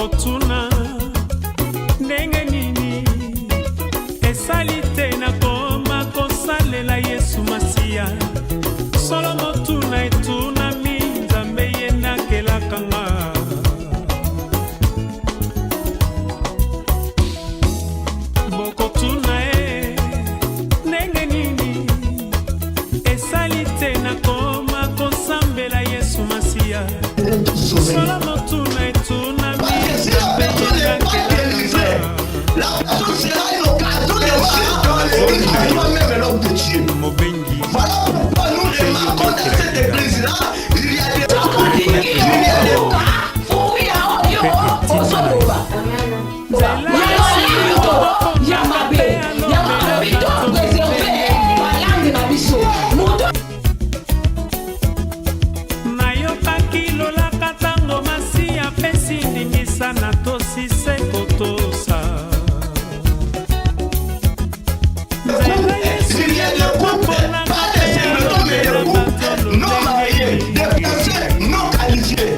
bokotuna ndenge nini esali te nakoma kosalela Yesu Masiya solo motuna etunami Nzambe ye nakelaka nga bokotuna ndenge nini esali te nakoma kosambela Yesu Masiya solo motuna etunami Nzambe ye nakelaka nga. Ce sera une occasion de voir l'église à toi-même l'homme de Dieu. Voilà pourquoi nous remarquons dans cette église-là, il y a des nayokaki lolaka tango Masiya apesi ndingisa na tosise kotosa il y a des couples, pas des hommes, mais des couples non mariés, des personnes non qualifiées.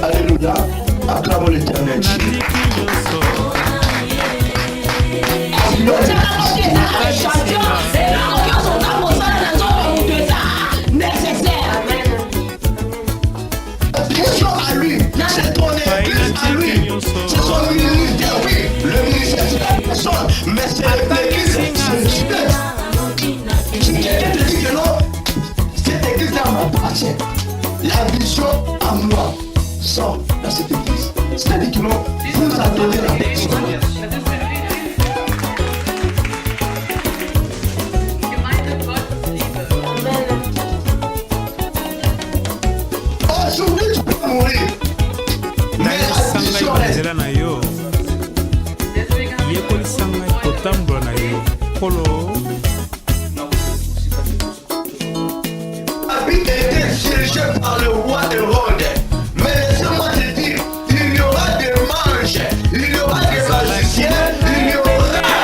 Alléluia, acclamons l'Éternel. À lui, c'est ton église à lui, c'est son ministère, oui, le ministère c'est la personne, mais c'est l'église, c'est Dieu. Si quelqu'un te dit que non, cette église-là m'appartient, la vision à moi sort dans cette église. C'est-à-dire que non, vous adorez la personne. Aujourd'hui, tu peux mourir. Mais la vision reste. Habite était dirigé par le roi Hérode. Mais laissez-moi te dire, il y aura des manches, il y aura des magiciens, il y aura des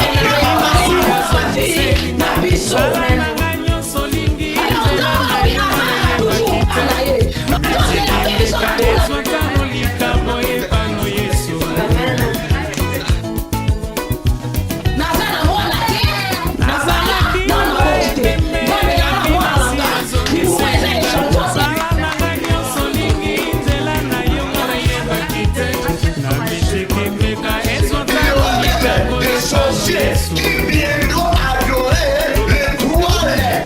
sorciers qui viendront adorer l'étoile.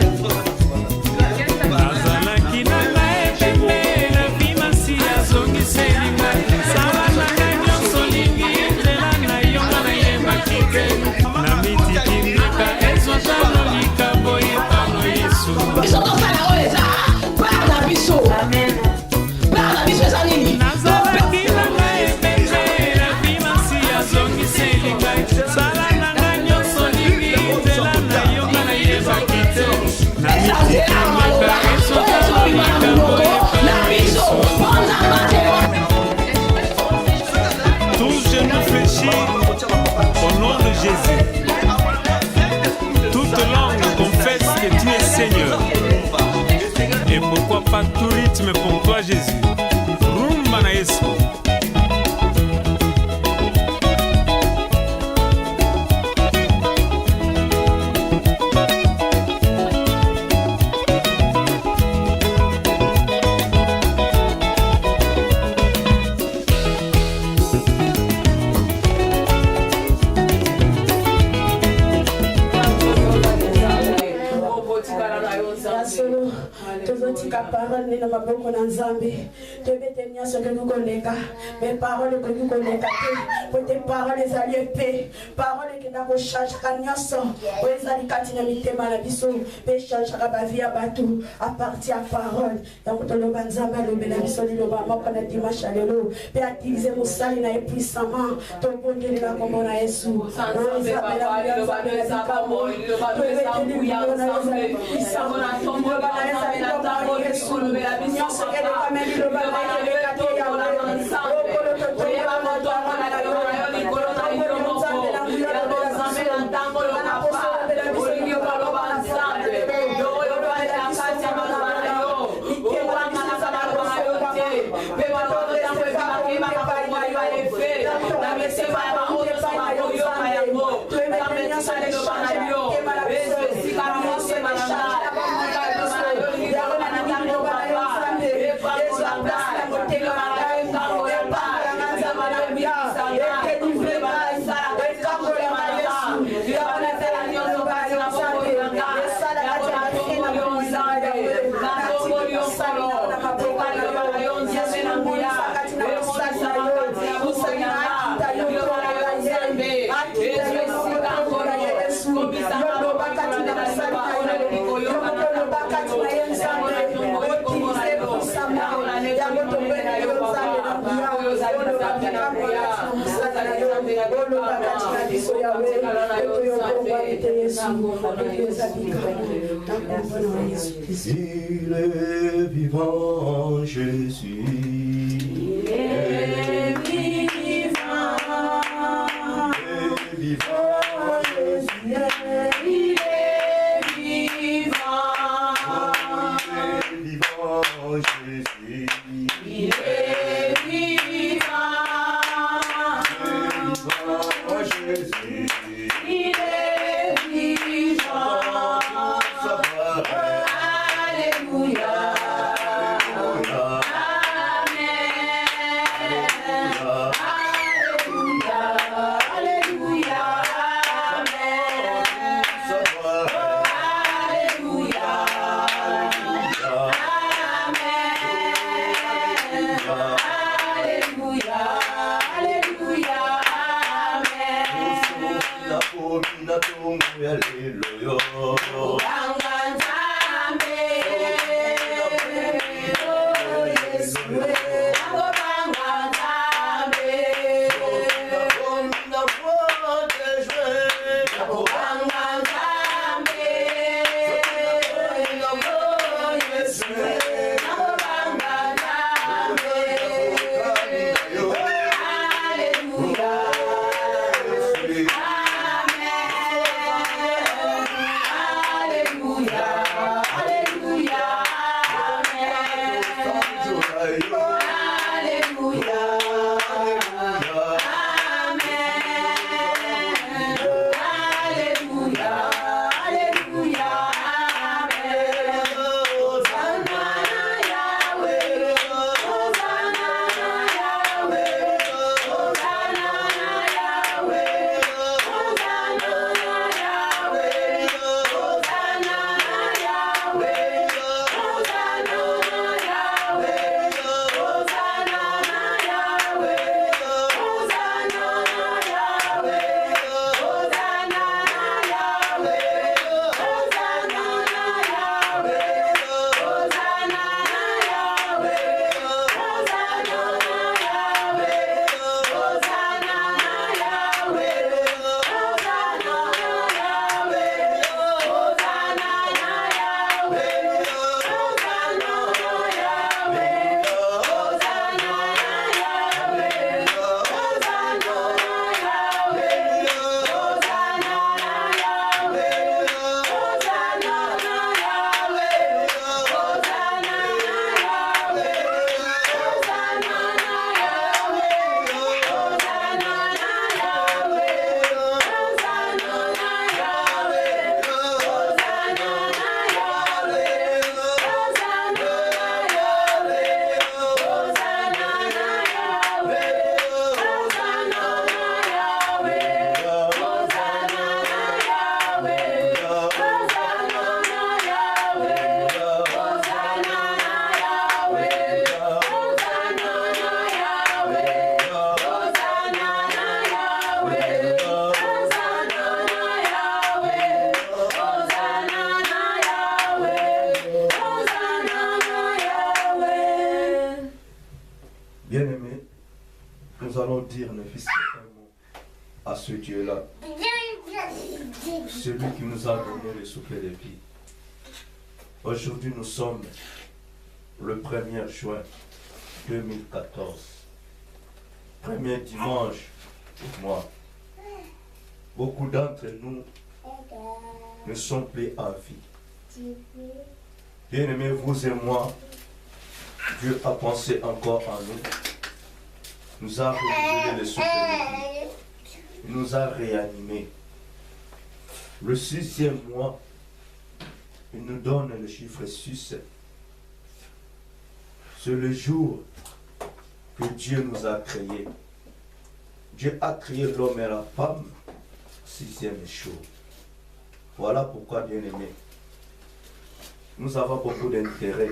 Tous genoux fléchis au nom de Jésus. Toute langue confesse que tu es Seigneur. Et pourquoi pas tout rythme pour toi, Jésus. Rumba na Yesu. Parole ni na maboko na Nzambe tebete nyasa ke kukoleka mais parole que kukoleka pour tes paroles ezali épée parole qui na ko change kanyaso o ezali kati na mitema na biso pe change ka ba vie ya batu à partir à parole ya motoloba Nzambe alobela biso liloba moko na dimanche lelo pe atiliser mosali na puissamment to bondeli na kombo na Yesu o ezali la Nzambe ya kamo to ezali la Nzambe puissamment na tombo na Yesu nyonso elekameli loba na elekate ya okolo totoya motoa na likolo na Nzambe na nguya loba Nzambe na ntango loba na poso loba biso Il est vivant, Jésus. Il est vivant. Il est vivant, Jésus. Il est vivant. Il est vivant, Jésus. Il est vivant. Jésus. Il est vivant. Bien-aimé, nous allons dire ne fils un mot à ce Dieu-là, celui qui nous a donné le souffle de vie. Aujourd'hui, nous sommes le 1er juin 2014, premier dimanche du mois. Beaucoup d'entre nous ne sont plus en vie. Bien-aimés, vous et moi, Dieu a pensé encore en nous, nous a renouvelé le souffle de vie, il nous a réanimés. Le 6e mois, il nous donne le chiffre 6. C'est le jour que Dieu nous a créés. Dieu a créé l'homme et la femme, 6e jour. Voilà pourquoi, bien-aimés, nous avons beaucoup d'intérêt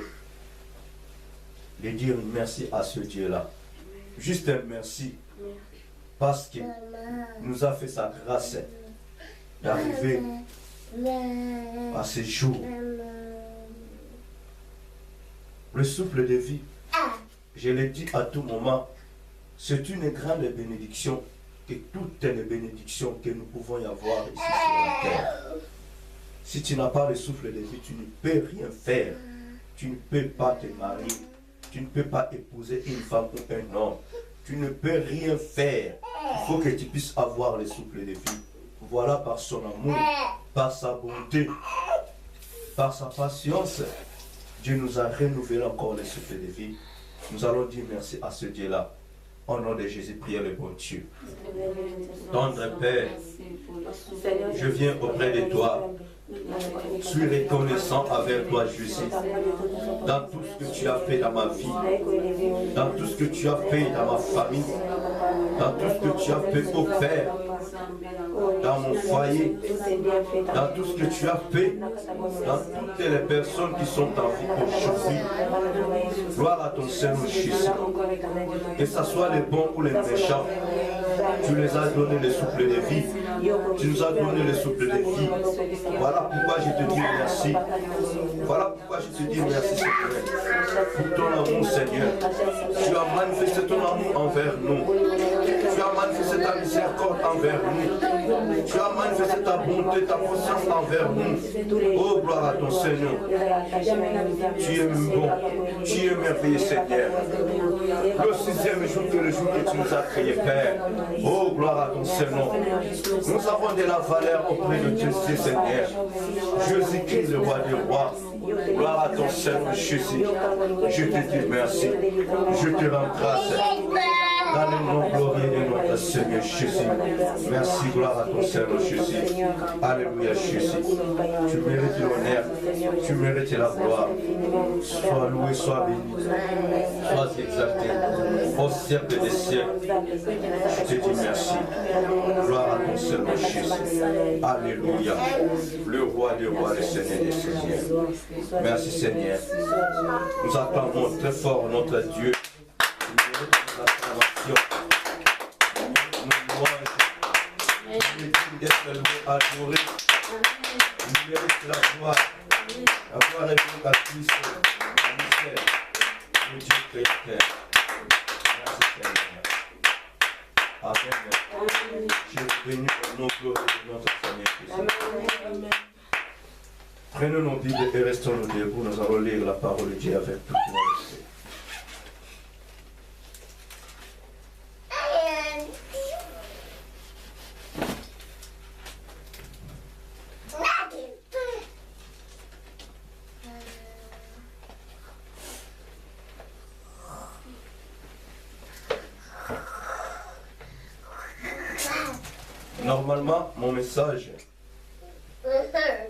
de dire merci à ce Dieu-là. Juste un merci, parce qu'il nous a fait sa grâce d'arriver à ce jour. Le souffle de vie, je l'ai dit à tout moment, C'est une grande bénédiction que toutes les bénédictions que nous pouvons y avoir ici sur la terre. Si tu n'as pas le souffle de vie, tu ne peux rien faire. Tu ne peux pas te marier. Tu ne peux pas épouser une femme ou un homme. Tu ne peux rien faire. Il faut que tu puisses avoir le souffle de vie. Voilà, par son amour, par sa bonté, par sa patience, Dieu nous a renouvelé encore le souffle de vie. Nous allons dire merci à ce Dieu-là. Au nom de Jésus, priez le bon Dieu. Tendre Père, je viens auprès de toi. Je suis reconnaissant avec toi, Jésus, dans tout ce que tu as fait dans ma vie, dans tout ce que tu as fait dans ma famille, dans tout ce que tu as fait au Père, dans mon foyer, dans tout ce que tu as fait, dans toutes les personnes qui sont en vie aujourd'hui. Gloire à ton Seigneur Jésus. Que ce soit les bons ou les méchants, tu les as donné le souffle de vie. Tu nous as donné le souffle de vie. Voilà pourquoi je te dis merci. Voilà pourquoi je te dis merci, Seigneur. Pour ton amour, Seigneur. Tu as manifesté ton amour envers nous. Tu as manifesté ta miséricorde envers nous. Tu as manifesté ta bonté, ta puissance envers nous. Oh, gloire à ton Seigneur. Tu es bon. Tu es merveilleux, Seigneur. Le sixième jour que le jour que tu nous as créé, Père. Oh, gloire à ton Seigneur. Nous avons de la valeur auprès de Dieu, Seigneur. Jésus-Christ, le roi des rois. Gloire à ton Seigneur Jésus. Je te dis merci. Je te rends grâce. Dans le nom glorieux de notre Seigneur Jésus. Merci, gloire à ton Seigneur Jésus. Alléluia, Jésus. Tu mérites l'honneur. Tu mérites la gloire. Sois loué, sois béni. Sois exalté. Au siècle des siècles. Je te dis merci. Gloire à ton Seigneur Jésus. Alléluia. Le roi des rois, le Seigneur des seigneurs. Merci, Seigneur. Nous acclamons très fort notre Dieu. Nous louanges. Il est d'être loué, adoré. Il mérite la gloire. La gloire est venue à Christ, à mystère, le Dieu créateur. Merci Seigneur. Amen. Je bénis au nom glorieux de notre Seigneur Jésus. Prenons nos Bibles et restons nous debout. Nous allons lire la parole de Dieu avec toute notre respect. Normalement, mon message,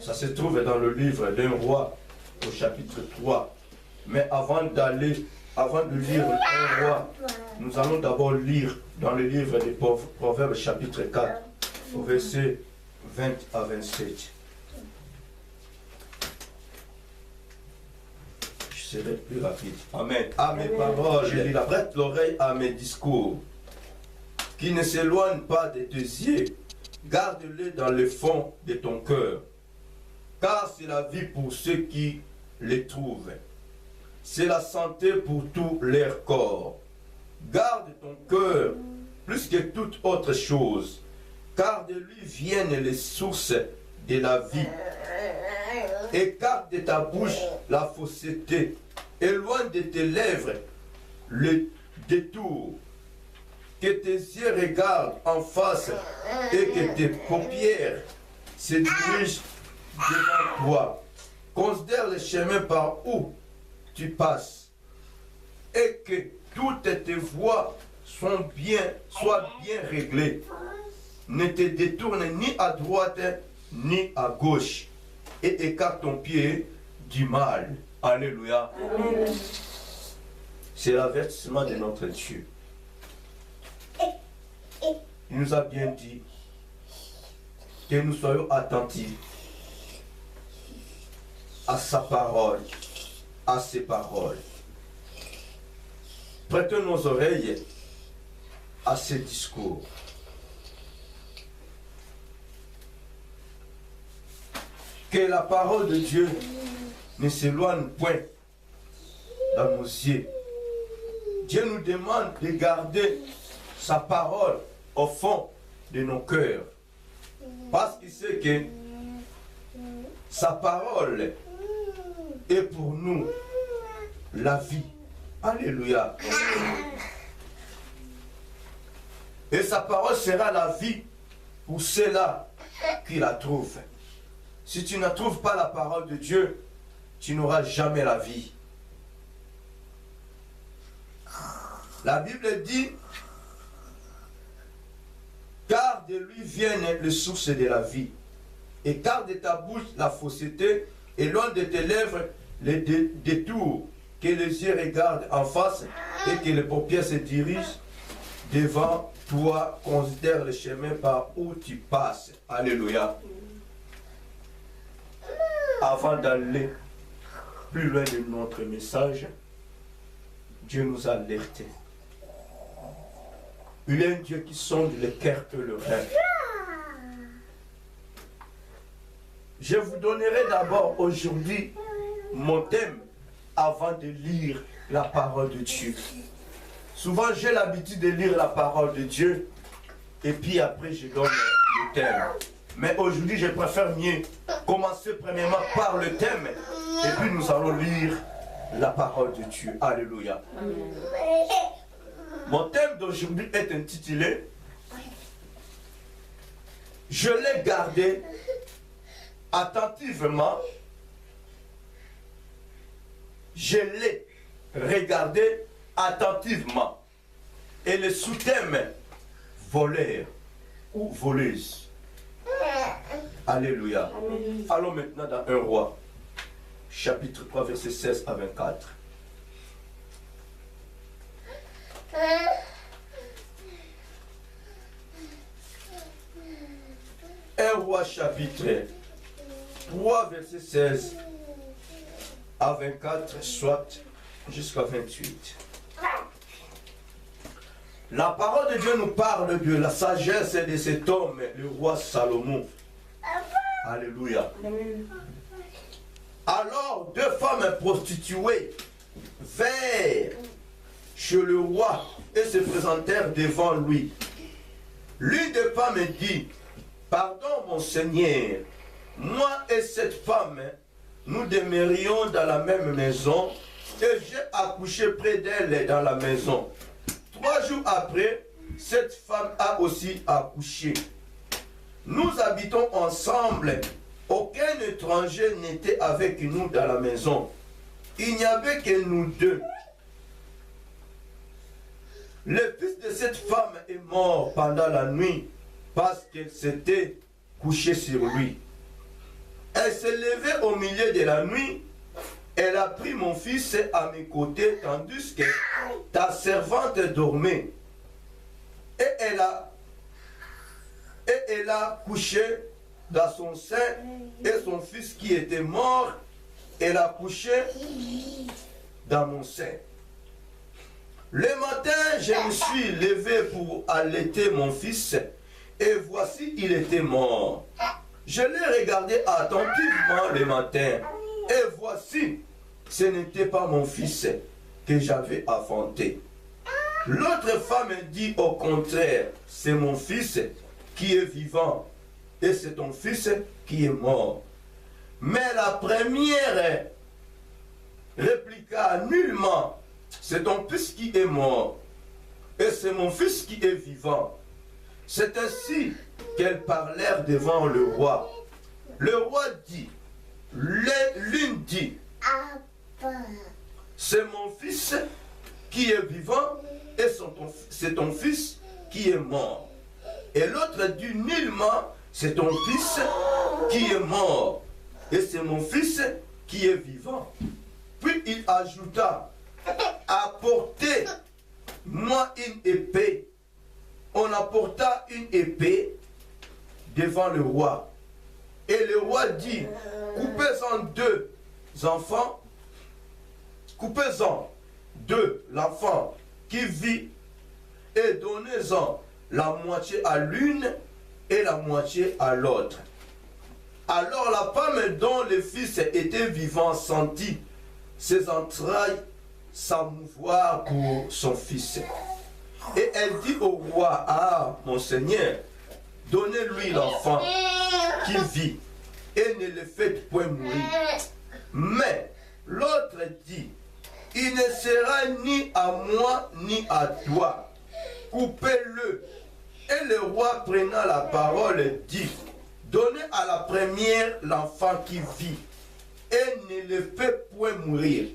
ça se trouve dans le livre d'un roi, au chapitre 3. Mais avant de lire un roi, nous allons d'abord lire dans le livre des Proverbes, chapitre 4, au verset 20 à 27. Je serai plus rapide. Amen. À mes paroles, je lis la prête l'oreille à mes discours, qui ne s'éloignent pas de tes yeux. Garde-les dans le fond de ton cœur, car c'est la vie pour ceux qui les trouvent. C'est la santé pour tout leur corps. Garde ton cœur plus que toute autre chose, car de lui viennent les sources de la vie. Écarte de ta bouche la fausseté, éloigne de tes lèvres le détour. Que tes yeux regardent en face et que tes paupières se dirigent devant toi. Considère le chemin par où tu passes et que toutes tes voies soient bien réglées. Ne te détourne ni à droite ni à gauche et écarte ton pied du mal. Alléluia. C'est l'avertissement de notre Dieu. Il nous a bien dit que nous soyons attentifs à sa parole, à ses paroles. Prêtons nos oreilles à ses discours. Que la parole de Dieu ne s'éloigne point dans nos yeux. Dieu nous demande de garder sa parole au fond de nos cœurs. Parce qu'il sait que sa parole est pour nous la vie. Alléluia. Et sa parole sera la vie pour ceux-là qui la trouvent. Si tu ne trouves pas la parole de Dieu, tu n'auras jamais la vie. La Bible dit, car de lui viennent les sources de la vie. Et car de ta bouche la fausseté, et loin de tes lèvres les détours, que les yeux regardent en face et que les paupières se dirigent devant toi, considère le chemin par où tu passes. Alléluia. Avant d'aller plus loin de notre message, Dieu nous a alertés. Il est un Dieu qui sonde le cœur et le rêve. Je vous donnerai d'abord aujourd'hui mon thème avant de lire la parole de Dieu. Souvent j'ai l'habitude de lire la parole de Dieu et puis après je donne le thème. Mais aujourd'hui je préfère mieux commencer premièrement par le thème et puis nous allons lire la parole de Dieu. Alléluia. Amen. Mon thème d'aujourd'hui est intitulé « Je l'ai gardé attentivement, je l'ai regardé attentivement. » Et le sous-thème « voleur » ou « voleuse ». Alléluia. Amen. Allons maintenant dans 1 Roi, chapitre 3, versets 16 à 24. 1 Roi chapitre 3 verset 16 à 24, soit jusqu'à 28. La parole de Dieu nous parle de la sagesse de cet homme, le roi Salomon. Alléluia. Alors 2 femmes prostituées vinrent chez le roi et se présentèrent devant lui. L'une des femmes dit, « Pardon, mon Seigneur, moi et cette femme, nous demeurions dans la même maison et j'ai accouché près d'elle dans la maison. 3 jours après, cette femme a aussi accouché. Nous habitons ensemble. Aucun étranger n'était avec nous dans la maison. Il n'y avait que nous deux. Le fils de cette femme est mort pendant la nuit parce qu'elle s'était couchée sur lui. Elle s'est levée au milieu de la nuit. Elle a pris mon fils à mes côtés tandis que ta servante dormait. Et elle a couché dans son sein et son fils qui était mort, elle a couché dans mon sein. Le matin, je me suis levé pour allaiter mon fils et voici, il était mort. Je l'ai regardé attentivement le matin et voici, ce n'était pas mon fils que j'avais enfanté. L'autre femme dit au contraire, c'est mon fils qui est vivant et c'est ton fils qui est mort. Mais la première répliqua nullement, c'est ton fils qui est mort et c'est mon fils qui est vivant. C'est ainsi qu'elles parlèrent devant le roi. Le roi dit, l'une dit, c'est mon fils qui est vivant et c'est ton fils qui est mort. Et l'autre dit nullement, c'est ton fils qui est mort et c'est mon fils qui est vivant. Puis il ajouta, apportez-moi une épée. On apporta une épée devant le roi. Et le roi dit, coupez-en 2 enfants, coupez-en 2 l'enfant qui vit et donnez-en la moitié à l'une et la moitié à l'autre. Alors la femme dont le fils était vivant sentit ses entrailles s'amouvoir pour son fils. Et elle dit au roi, ah, mon Seigneur, donnez-lui l'enfant qui vit et ne le faites point mourir. Mais l'autre dit, il ne sera ni à moi ni à toi. Coupez-le. Et le roi prenant la parole dit, donnez à la première l'enfant qui vit et ne le fait point mourir.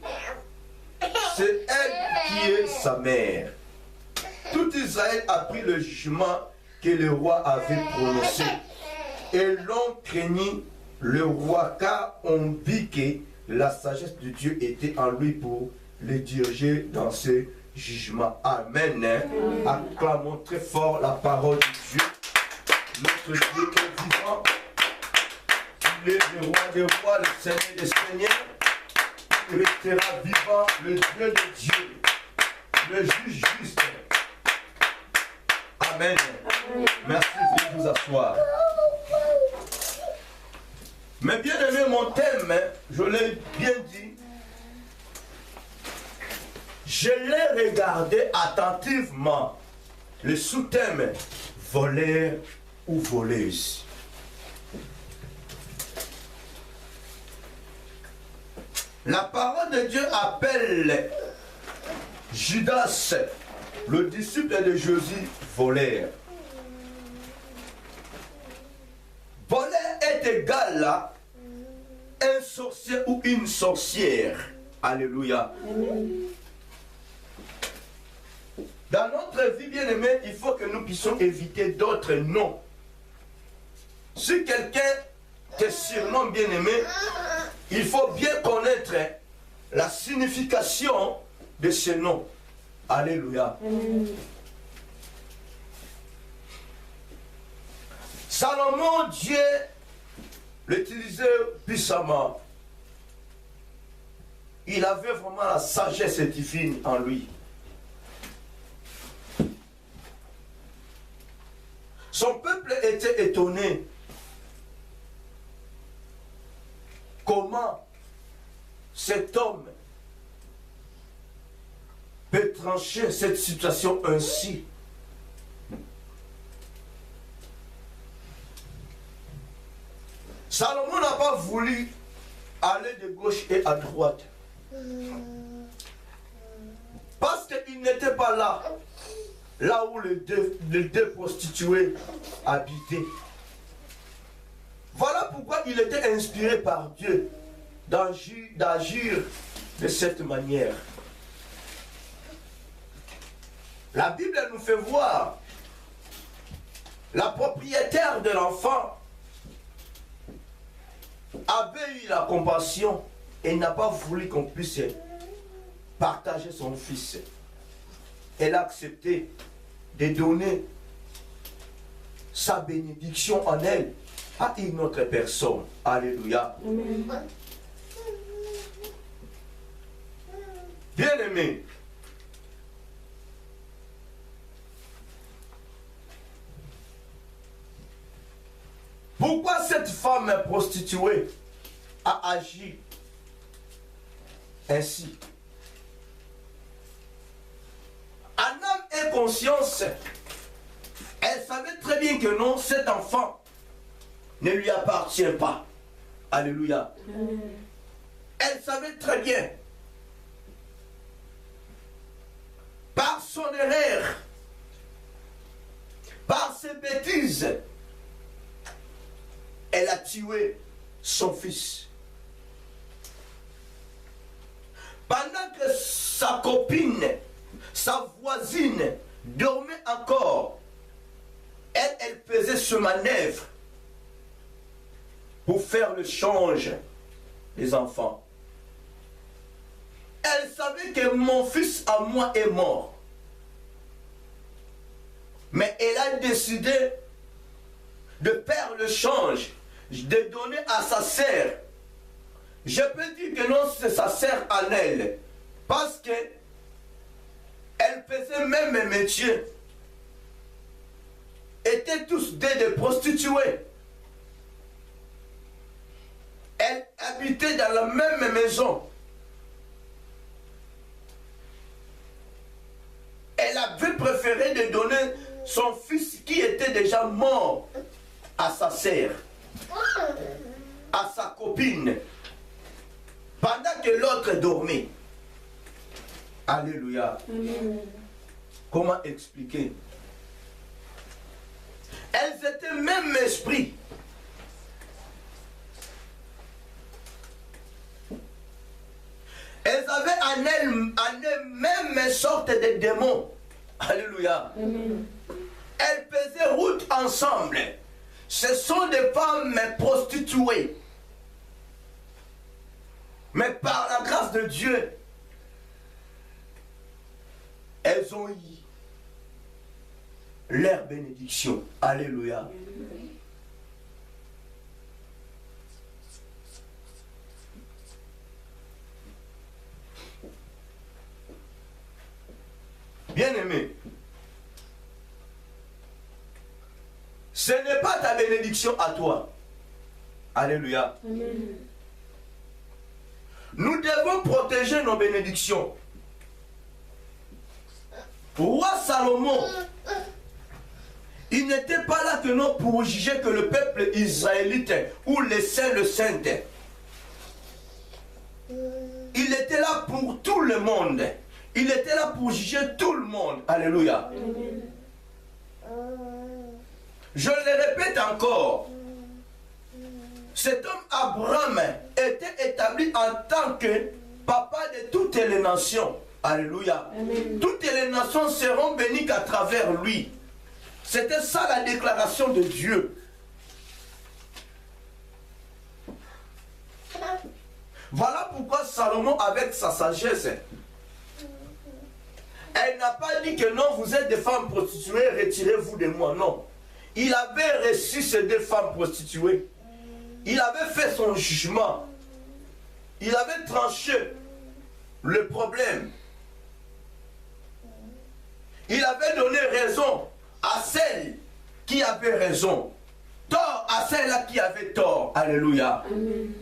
C'est elle qui est sa mère. Tout Israël a pris le jugement que le roi avait prononcé. Et l'on craignit le roi car on vit que la sagesse de Dieu était en lui pour le diriger dans ses jugements. Amen. Acclamons très fort la parole de Dieu. Notre Dieu est vivant. Il est le roi des rois, le Seigneur des seigneurs. Il restera vivant, le Dieu de Dieu, le juge juste. Amen. Merci de vous asseoir. Mais bien aimé, mon thème, je l'ai bien dit, je l'ai regardé attentivement. Le sous-thème, voleur ou voleuse. La parole de Dieu appelle Judas, le disciple de Jésus, voleur. Voleur est égal à un sorcier ou une sorcière. Alléluia. Dans notre vie, bien aimé, il faut que nous puissions éviter d'autres noms. Si quelqu'un te surnomme bien aimé, il faut bien connaître la signification de ce nom. Alléluia. Salomon, Dieu l'utilisait puissamment. Il avait vraiment la sagesse divine en lui. Son peuple était étonné. Comment cet homme peut trancher cette situation ainsi? Salomon n'a pas voulu aller de gauche et à droite. Parce qu'il n'était pas là où les deux prostituées habitaient. Voilà pourquoi il était inspiré par Dieu d'agir de cette manière. La Bible nous fait voir la propriétaire de l'enfant avait eu la compassion et n'a pas voulu qu'on puisse partager son fils. Elle a accepté de donner sa bénédiction en elle à une autre personne. Alléluia. Amen. Bien-aimé, pourquoi cette femme prostituée a agi ainsi? En âme et conscience, elle savait très bien que non, cet enfant ne lui appartient pas. Alléluia. Elle savait très bien. Par son erreur, par ses bêtises, elle a tué son fils. Pendant que sa copine, sa voisine dormait encore, elle faisait ce manœuvre pour faire le change des enfants. Elle savait que mon fils à moi est mort. Mais elle a décidé de faire le change, de donner à sa sœur. Je peux dire que non, c'est sa sœur en elle. Parce que elle faisait même un métier. Étaient tous des prostituées. Elle habitait dans la même maison. Elle avait préféré préféré de donner son fils qui était déjà mort à sa sœur, à sa copine, pendant que l'autre dormait. Alléluia. Amen. Comment expliquer? Elles étaient même esprit. Elles avaient en elles même sorte de démons. Alléluia. Amen. Elles faisaient route ensemble. Ce sont des femmes prostituées. Mais par la grâce de Dieu, elles ont eu leur bénédiction. Alléluia. Bien-aimé, ce n'est pas ta bénédiction à toi. Alléluia. Amen. Nous devons protéger nos bénédictions. Roi Salomon, il n'était pas là que non pour juger que le peuple israélite ou les saints le saint. Il était là pour tout le monde. Il était là pour juger tout le monde. Alléluia. Amen. Je le répète encore. Cet homme Abraham était établi en tant que papa de toutes les nations. Alléluia. Amen. Toutes les nations seront bénies qu'à travers lui. C'était ça la déclaration de Dieu. Voilà pourquoi Salomon, avec sa sagesse, elle n'a pas dit que non, vous êtes des femmes prostituées, retirez-vous de moi. Non. Il avait reçu ces deux femmes prostituées. Il avait fait son jugement. Il avait tranché le problème. Il avait donné raison à celle qui avait raison. Tort à celle-là qui avait tort. Alléluia. Amen.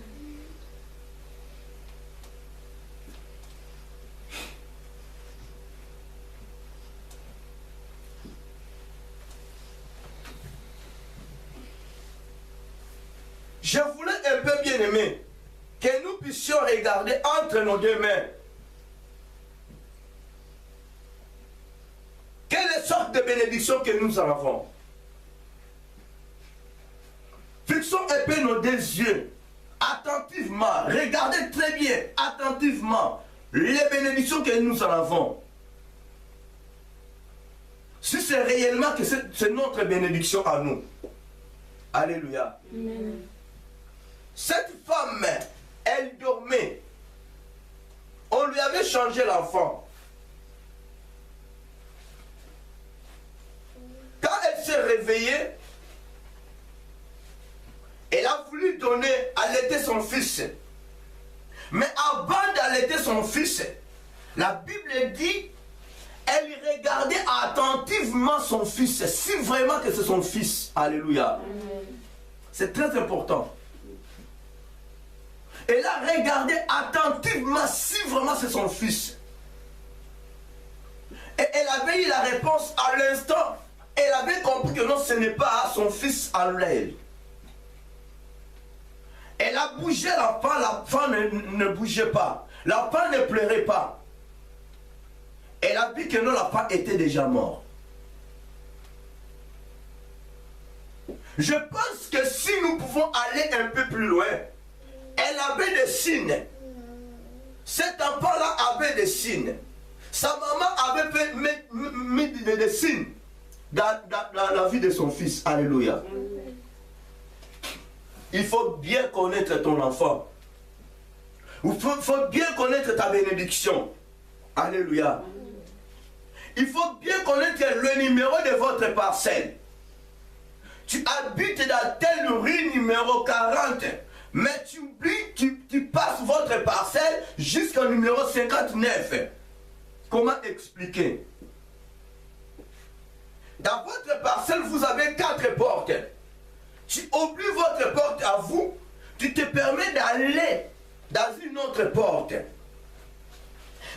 Je voulais un peu bien aimer que nous puissions regarder entre nos deux mains. Quelle sorte de bénédiction que nous en avons? Fixons un peu nos deux yeux attentivement. Regardez très bien, attentivement, les bénédictions que nous en avons. Si c'est réellement que c'est notre bénédiction à nous. Alléluia. Amen. Cette femme, elle dormait. On lui avait changé l'enfant. Quand elle s'est réveillée, elle a voulu allaiter son fils. Mais avant d'allaiter son fils, la Bible dit, elle regardait attentivement son fils, si vraiment que c'est son fils. Alléluia. C'est très important. Elle a regardé attentivement si vraiment c'est son fils. Et elle avait eu la réponse à l'instant. Elle avait compris que non, ce n'est pas son fils à elle. Elle a bougé l'enfant ne bougeait pas. L'enfant ne pleurait pas. Elle a vu que non, l'enfant était déjà mort. Je pense que si nous pouvons aller un peu plus loin, elle avait des signes. Cet enfant-là avait des signes. Sa maman avait mis des signes dans la vie de son fils. Alléluia. Il faut bien connaître ton enfant. Il faut bien connaître ta bénédiction. Alléluia. Il faut bien connaître le numéro de votre parcelle. Tu habites dans telle rue numéro 40. Mais tu oublies, tu passes votre parcelle jusqu'au numéro 59. Comment expliquer? Dans votre parcelle, vous avez 4 portes. Tu oublies votre porte à vous, tu te permets d'aller dans une autre porte.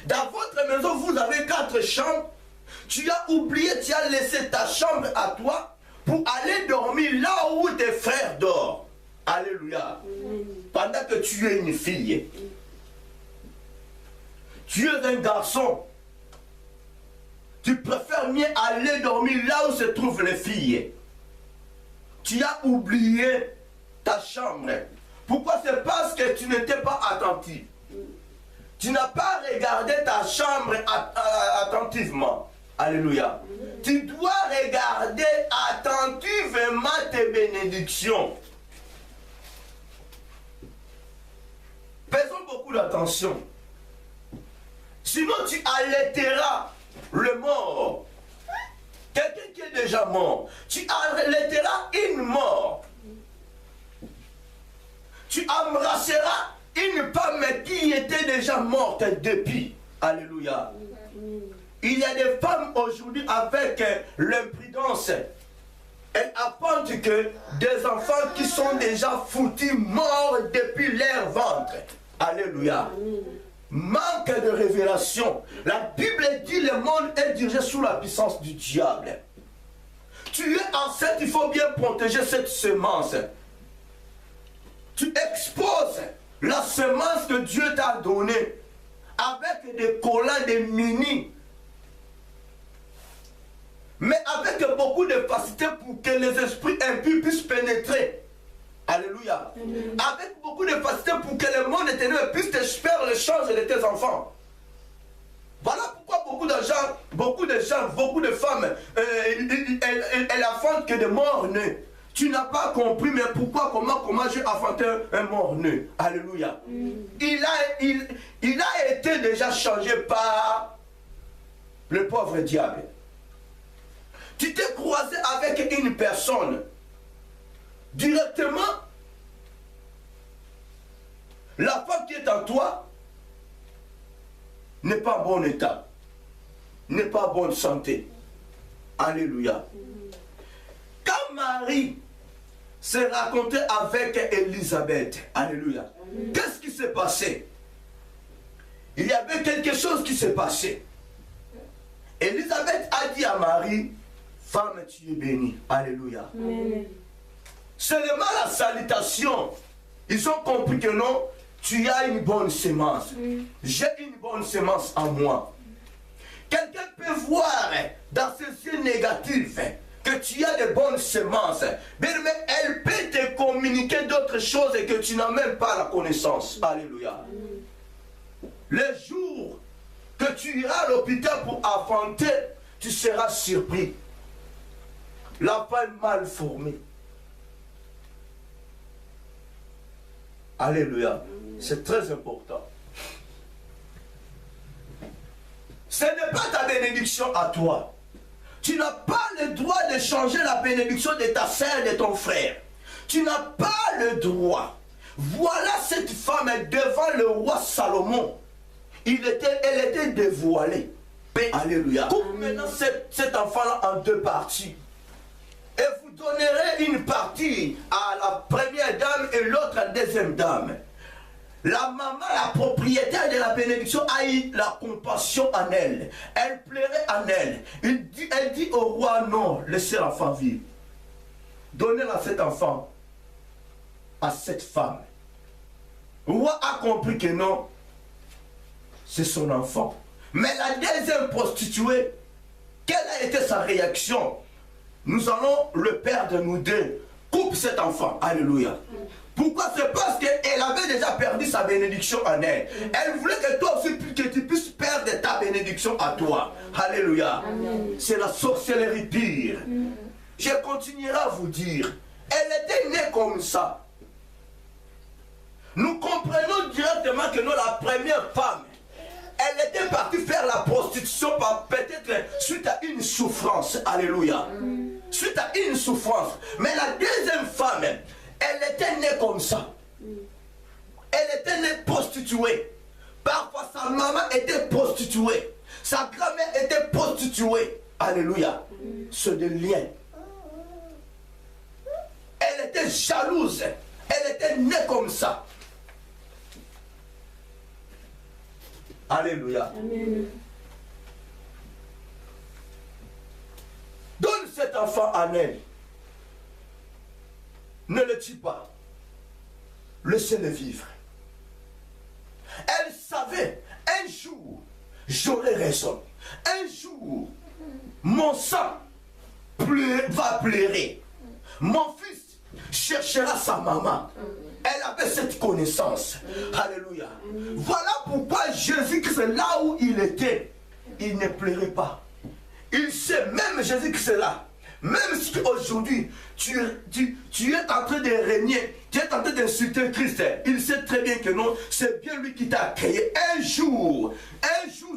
Dans votre maison, vous avez 4 chambres. Tu as oublié, tu as laissé ta chambre à toi pour aller dormir là où tes frères dorment. Alléluia. Pendant que tu es une fille, tu es un garçon, tu préfères mieux aller dormir là où se trouvent les filles. Tu as oublié ta chambre. Pourquoi? C'est parce que tu n'étais pas attentif. Tu n'as pas regardé ta chambre attentivement. Alléluia. Tu dois regarder attentivement tes bénédictions. Faisons beaucoup d'attention. Sinon tu allaiteras le mort. Quelqu'un qui est déjà mort. Tu allaiteras une mort. Tu embrasseras une femme qui était déjà morte depuis. Alléluia. Il y a des femmes aujourd'hui avec l'imprudence. Elles apprennent que des enfants qui sont déjà foutus, morts depuis leur ventre. Alléluia. Manque de révélation. La Bible dit le monde est dirigé sous la puissance du diable. Tu es enceinte, il faut bien protéger cette semence. Tu exposes la semence que Dieu t'a donnée avec des collants, des mini, mais avec beaucoup de facilité pour que les esprits impurs puissent pénétrer. Alléluia. Avec beaucoup de facilité pour que le monde éternel puisse te faire le change de tes enfants. Voilà pourquoi beaucoup de gens, beaucoup de femmes, elles affrontent que des morts-nés. Tu n'as pas compris, mais pourquoi, comment j'ai affronté un mort-né. Alléluia. Il a été déjà changé par le pauvre diable. Tu t'es croisé avec une personne. Directement, la femme qui est en toi n'est pas en bon état, n'est pas en bonne santé. Alléluia. Quand Marie s'est racontée avec Élisabeth, alléluia, qu'est-ce qui s'est passé? Il y avait quelque chose qui s'est passé. Élisabeth a dit à Marie, femme, tu es bénie. Alléluia. Seulement la salutation, ils ont compris que non, tu as une bonne semence. J'ai une bonne semence en moi. Quelqu'un peut voir dans ses yeux négatifs que tu as de bonnes semences, mais elle peut te communiquer d'autres choses et que tu n'as même pas la connaissance. Alléluia. Le jour que tu iras à l'hôpital pour affronter, tu seras surpris. L'enfant est mal formé. Alléluia. C'est très important. Ce n'est pas ta bénédiction à toi. Tu n'as pas le droit de changer la bénédiction de ta sœur et de ton frère. Tu n'as pas le droit. Voilà cette femme devant le roi Salomon. Elle était dévoilée. Alléluia. Coupe maintenant cet enfant-là en deux parties. Et vous donnerez une partie à la première dame et l'autre à la deuxième dame. La maman, la propriétaire de la bénédiction, a eu la compassion en elle. Elle pleurait en elle. Elle dit au roi, non, laissez l'enfant vivre. Donnez-la à cet enfant, à cette femme. Le roi a compris que non, c'est son enfant. Mais la deuxième prostituée, quelle a été sa réaction? Nous allons le perdre, nous deux. Coupe cet enfant. Alléluia. Pourquoi? C'est parce qu'elle avait déjà perdu sa bénédiction en elle. Elle voulait que toi aussi, que tu puisses perdre ta bénédiction à toi. Alléluia. C'est la sorcellerie pire. Je continuerai à vous dire. Elle était née comme ça. Nous comprenons directement que nous, la première femme, elle était partie faire la prostitution peut-être suite à une souffrance. Alléluia. Suite à une souffrance. Mais la deuxième femme, elle était née comme ça. Elle était née prostituée. Parfois sa maman était prostituée. Sa grand-mère était prostituée. Alléluia. C'est des liens. Elle était jalouse. Elle était née comme ça. Alléluia. enfant en elle. Ne le tue pas. Laissez-le vivre. Elle savait, un jour, j'aurai raison. Un jour, mon sang va pleurer. Mon fils cherchera sa maman. Elle avait cette connaissance. Alléluia. Voilà pourquoi Jésus-Christ, là où il était, il ne pleurait pas. Il sait, même Jésus-Christ là, même si aujourd'hui tu es en train de régner, tu es en train d'insulter Christ, il sait très bien que non, c'est bien lui qui t'a créé. Un jour,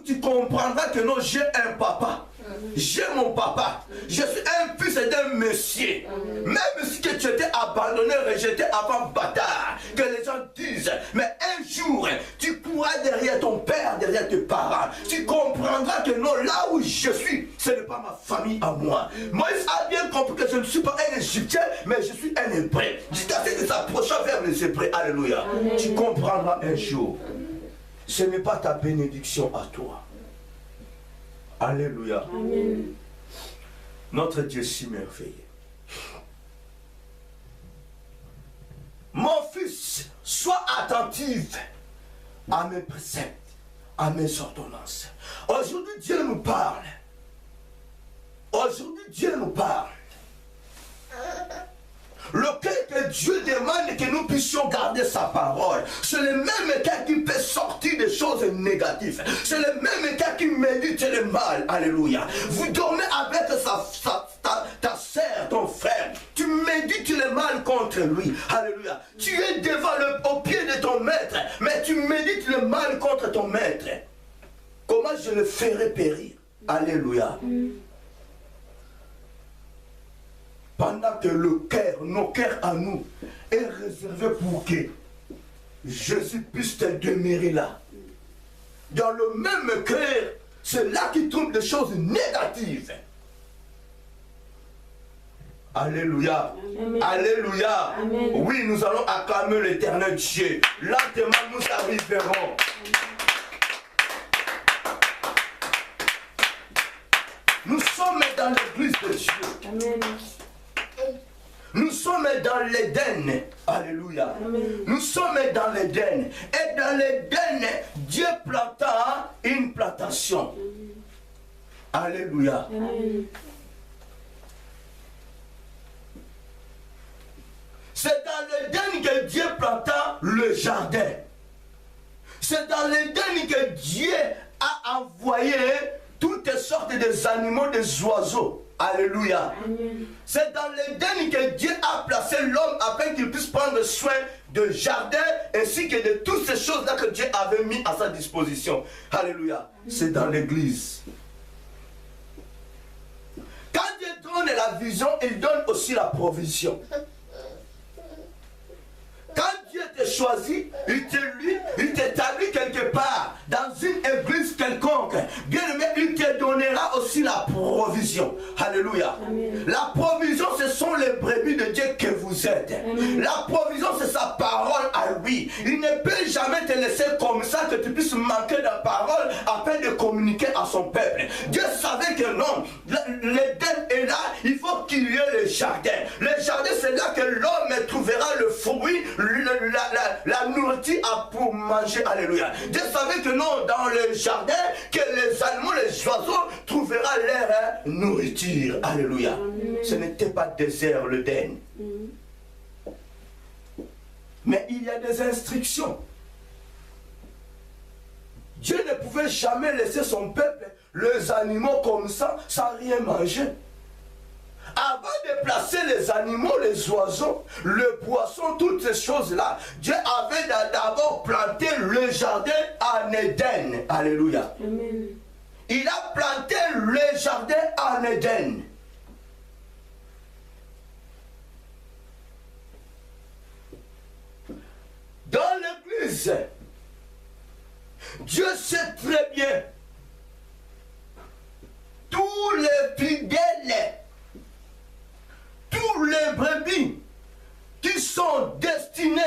tu comprendras que non, j'ai un papa. J'ai mon papa. Je suis un fils d'un monsieur. Même si que tu étais abandonné, rejeté avant bâtard, que les gens disent, mais un jour, tu pourras derrière ton père, derrière tes parents. Tu comprendras que non, là où je suis, ce n'est pas ma famille à moi. Moïse a bien compris que je ne suis pas un Égyptien, mais je suis un Hébreu. Jusqu'à ce que s'approchant vers les Hébreux. Alléluia. Amen. Tu comprendras un jour. Ce n'est pas ta bénédiction à toi. Alléluia. Amen. Notre Dieu si merveilleux. Mon fils, sois attentif à mes préceptes, à mes ordonnances. Aujourd'hui, Dieu nous parle. Aujourd'hui, Dieu nous parle. Lequel que Dieu demande que nous puissions garder sa parole. C'est le même cas qui peut sortir des choses négatives. C'est le même cas qui médite le mal. Alléluia. Vous dormez avec ta sœur, ton frère. Tu médites le mal contre lui. Alléluia. Tu es devant au pied de ton maître. Mais tu médites le mal contre ton maître. Comment je le ferai périr? Alléluia. Pendant que le cœur, nos cœurs à nous, est réservé pour que Jésus puisse te demeurer là. Dans le même cœur, c'est là qu'il tombe des choses négatives. Alléluia. Amen. Alléluia. Amen. Oui, nous allons acclamer l'Éternel Dieu. Lentement, nous arriverons. Nous sommes dans l'église de Dieu. Amen. Nous sommes dans l'Éden. Alléluia. Amen. Nous sommes dans l'Éden. Et dans l'Éden, Dieu planta une plantation. Amen. Alléluia. Amen. C'est dans l'Éden que Dieu planta le jardin. C'est dans l'Éden que Dieu a envoyé toutes sortes des animaux, des oiseaux. Alléluia. C'est dans l'Éden que Dieu a placé l'homme afin qu'il puisse prendre soin de jardin ainsi que de toutes ces choses-là que Dieu avait mis à sa disposition. Alléluia. C'est dans l'église. Quand Dieu donne la vision, il donne aussi la provision. Quand Dieu te choisit, il t'établit quelque part dans une église quelconque. Bien aimé, il te donnera aussi la provision. Alléluia. Amen. La provision, ce sont les brebis de Dieu que vous êtes. Amen. La provision, c'est sa parole à lui. Il ne peut jamais te laisser comme ça que tu puisses manquer de parole afin de communiquer à son peuple. Dieu savait que non, l'Éden est là, il faut qu'il y ait le jardin. Le jardin, c'est là que l'homme trouvera le fruit, la nourriture pour manger. Alléluia. Dieu savait que non, dans le jardin, que les animaux, les oiseaux trouvera leur nourriture. Alléluia. Amen. Ce n'était pas désert l'Éden. Mais il y a des instructions. Dieu ne pouvait jamais laisser son peuple, les animaux comme ça, sans rien manger. Avant de placer les animaux, les oiseaux, le poisson, toutes ces choses-là, Dieu avait d'abord planté le jardin en Éden. Alléluia. Amen. Il a planté le jardin en Éden. Dans l'église, Dieu sait très bien tous les fidèles, tous les brebis qui sont destinés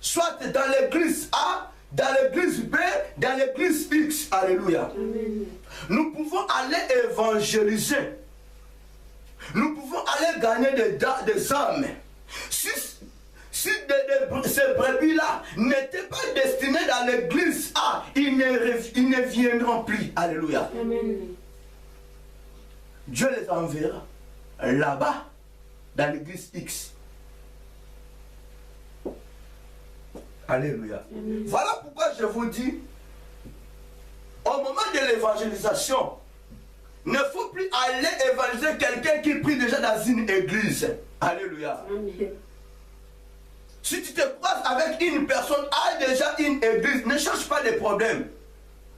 soit dans l'église A, dans l'église B, dans l'église X. Alléluia. Amen. Nous pouvons aller évangéliser. Nous pouvons pouvons aller gagner des âmes. Si ces brebis-là n'étaient pas destinées dans l'église A, ils ne viendront plus. Alléluia. Amen. Dieu les enverra là-bas, dans l'église X. Alléluia. Amen. Voilà pourquoi je vous dis, au moment de l'évangélisation, ne faut plus aller évangéliser quelqu'un qui prie déjà dans une église. Alléluia. Amen. Si tu te croises avec une personne qui a déjà une église, ne cherche pas de problème.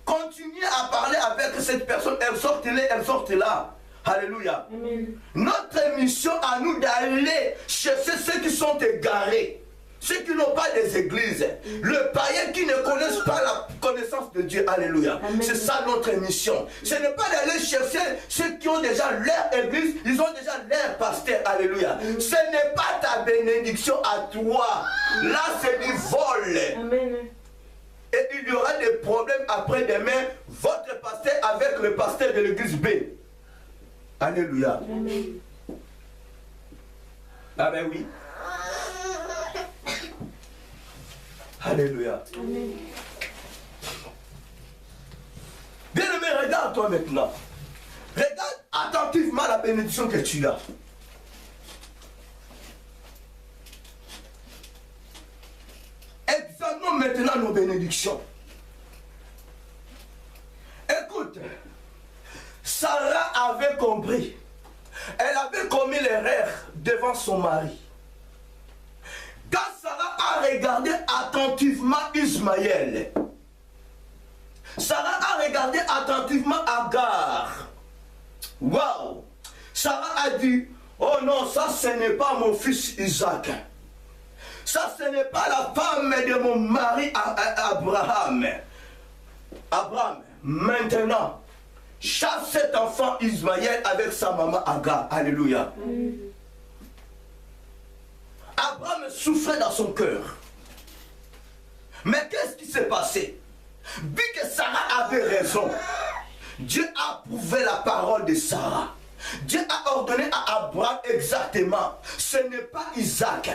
Continue à parler avec cette personne, elle sort là, elle sort là. Alléluia. Amen. Notre mission à nous d'aller chercher ceux qui sont égarés, ceux qui n'ont pas des églises, le païen qui ne connaissent pas la connaissance de Dieu. Alléluia. C'est ça notre mission. Ce n'est pas d'aller chercher ceux qui ont déjà leur église, ils ont déjà leur pasteur. Alléluia. Ce n'est pas ta bénédiction à toi. Là, c'est du vol. Amen. Et il y aura des problèmes après-demain, votre pasteur avec le pasteur de l'église B. Alléluia. Amen. Ah ben oui. Alléluia. Amen. Bien-aimé, regarde-toi maintenant. Regarde attentivement la bénédiction que tu as. Examinons maintenant nos bénédictions. Écoute, Sarah avait compris. Elle avait commis l'erreur devant son mari. Quand Sarah a regardé attentivement Ismaël, Sarah a regardé attentivement Agar. Waouh! Sarah a dit, oh non, ça ce n'est pas mon fils Isaac. Ça ce n'est pas la femme de mon mari Abraham. Abraham, maintenant, chasse cet enfant Ismaël avec sa maman Agar. Alléluia. Abraham souffrait dans son cœur. Mais qu'est-ce qui s'est passé? Vu que Sarah avait raison, Dieu a approuvé la parole de Sarah. Dieu a ordonné à Abraham exactement, ce n'est pas Isaac.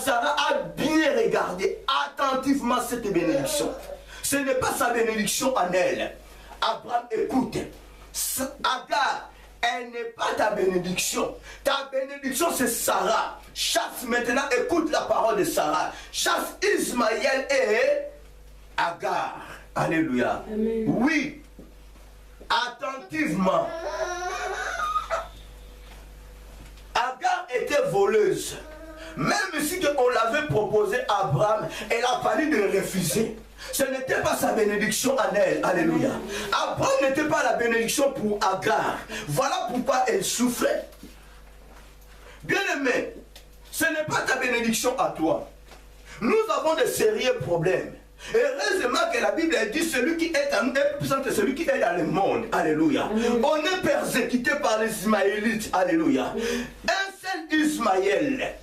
Sarah a bien regardé attentivement cette bénédiction. Ce n'est pas sa bénédiction en elle. Abraham, écoute, Agar, elle n'est pas ta bénédiction. Ta bénédiction, c'est Sarah. Chasse maintenant, écoute la parole de Sarah. Chasse Ismaël et Agar. Alléluia. Amen. Oui, attentivement. Agar était voleuse. Même si on l'avait proposé à Abraham, elle a fallu de refuser. Ce n'était pas sa bénédiction en elle. Alléluia. Abraham n'était pas la bénédiction pour Agar. Voilà pourquoi elle souffrait. Bien-aimé, ce n'est pas ta bénédiction à toi. Nous avons de sérieux problèmes. Heureusement que la Bible dit celui qui est en nous est plus puissant que celui qui est dans le monde. Alléluia. On est persécuté par les Ismaélites. Alléluia. Un seul Ismaël.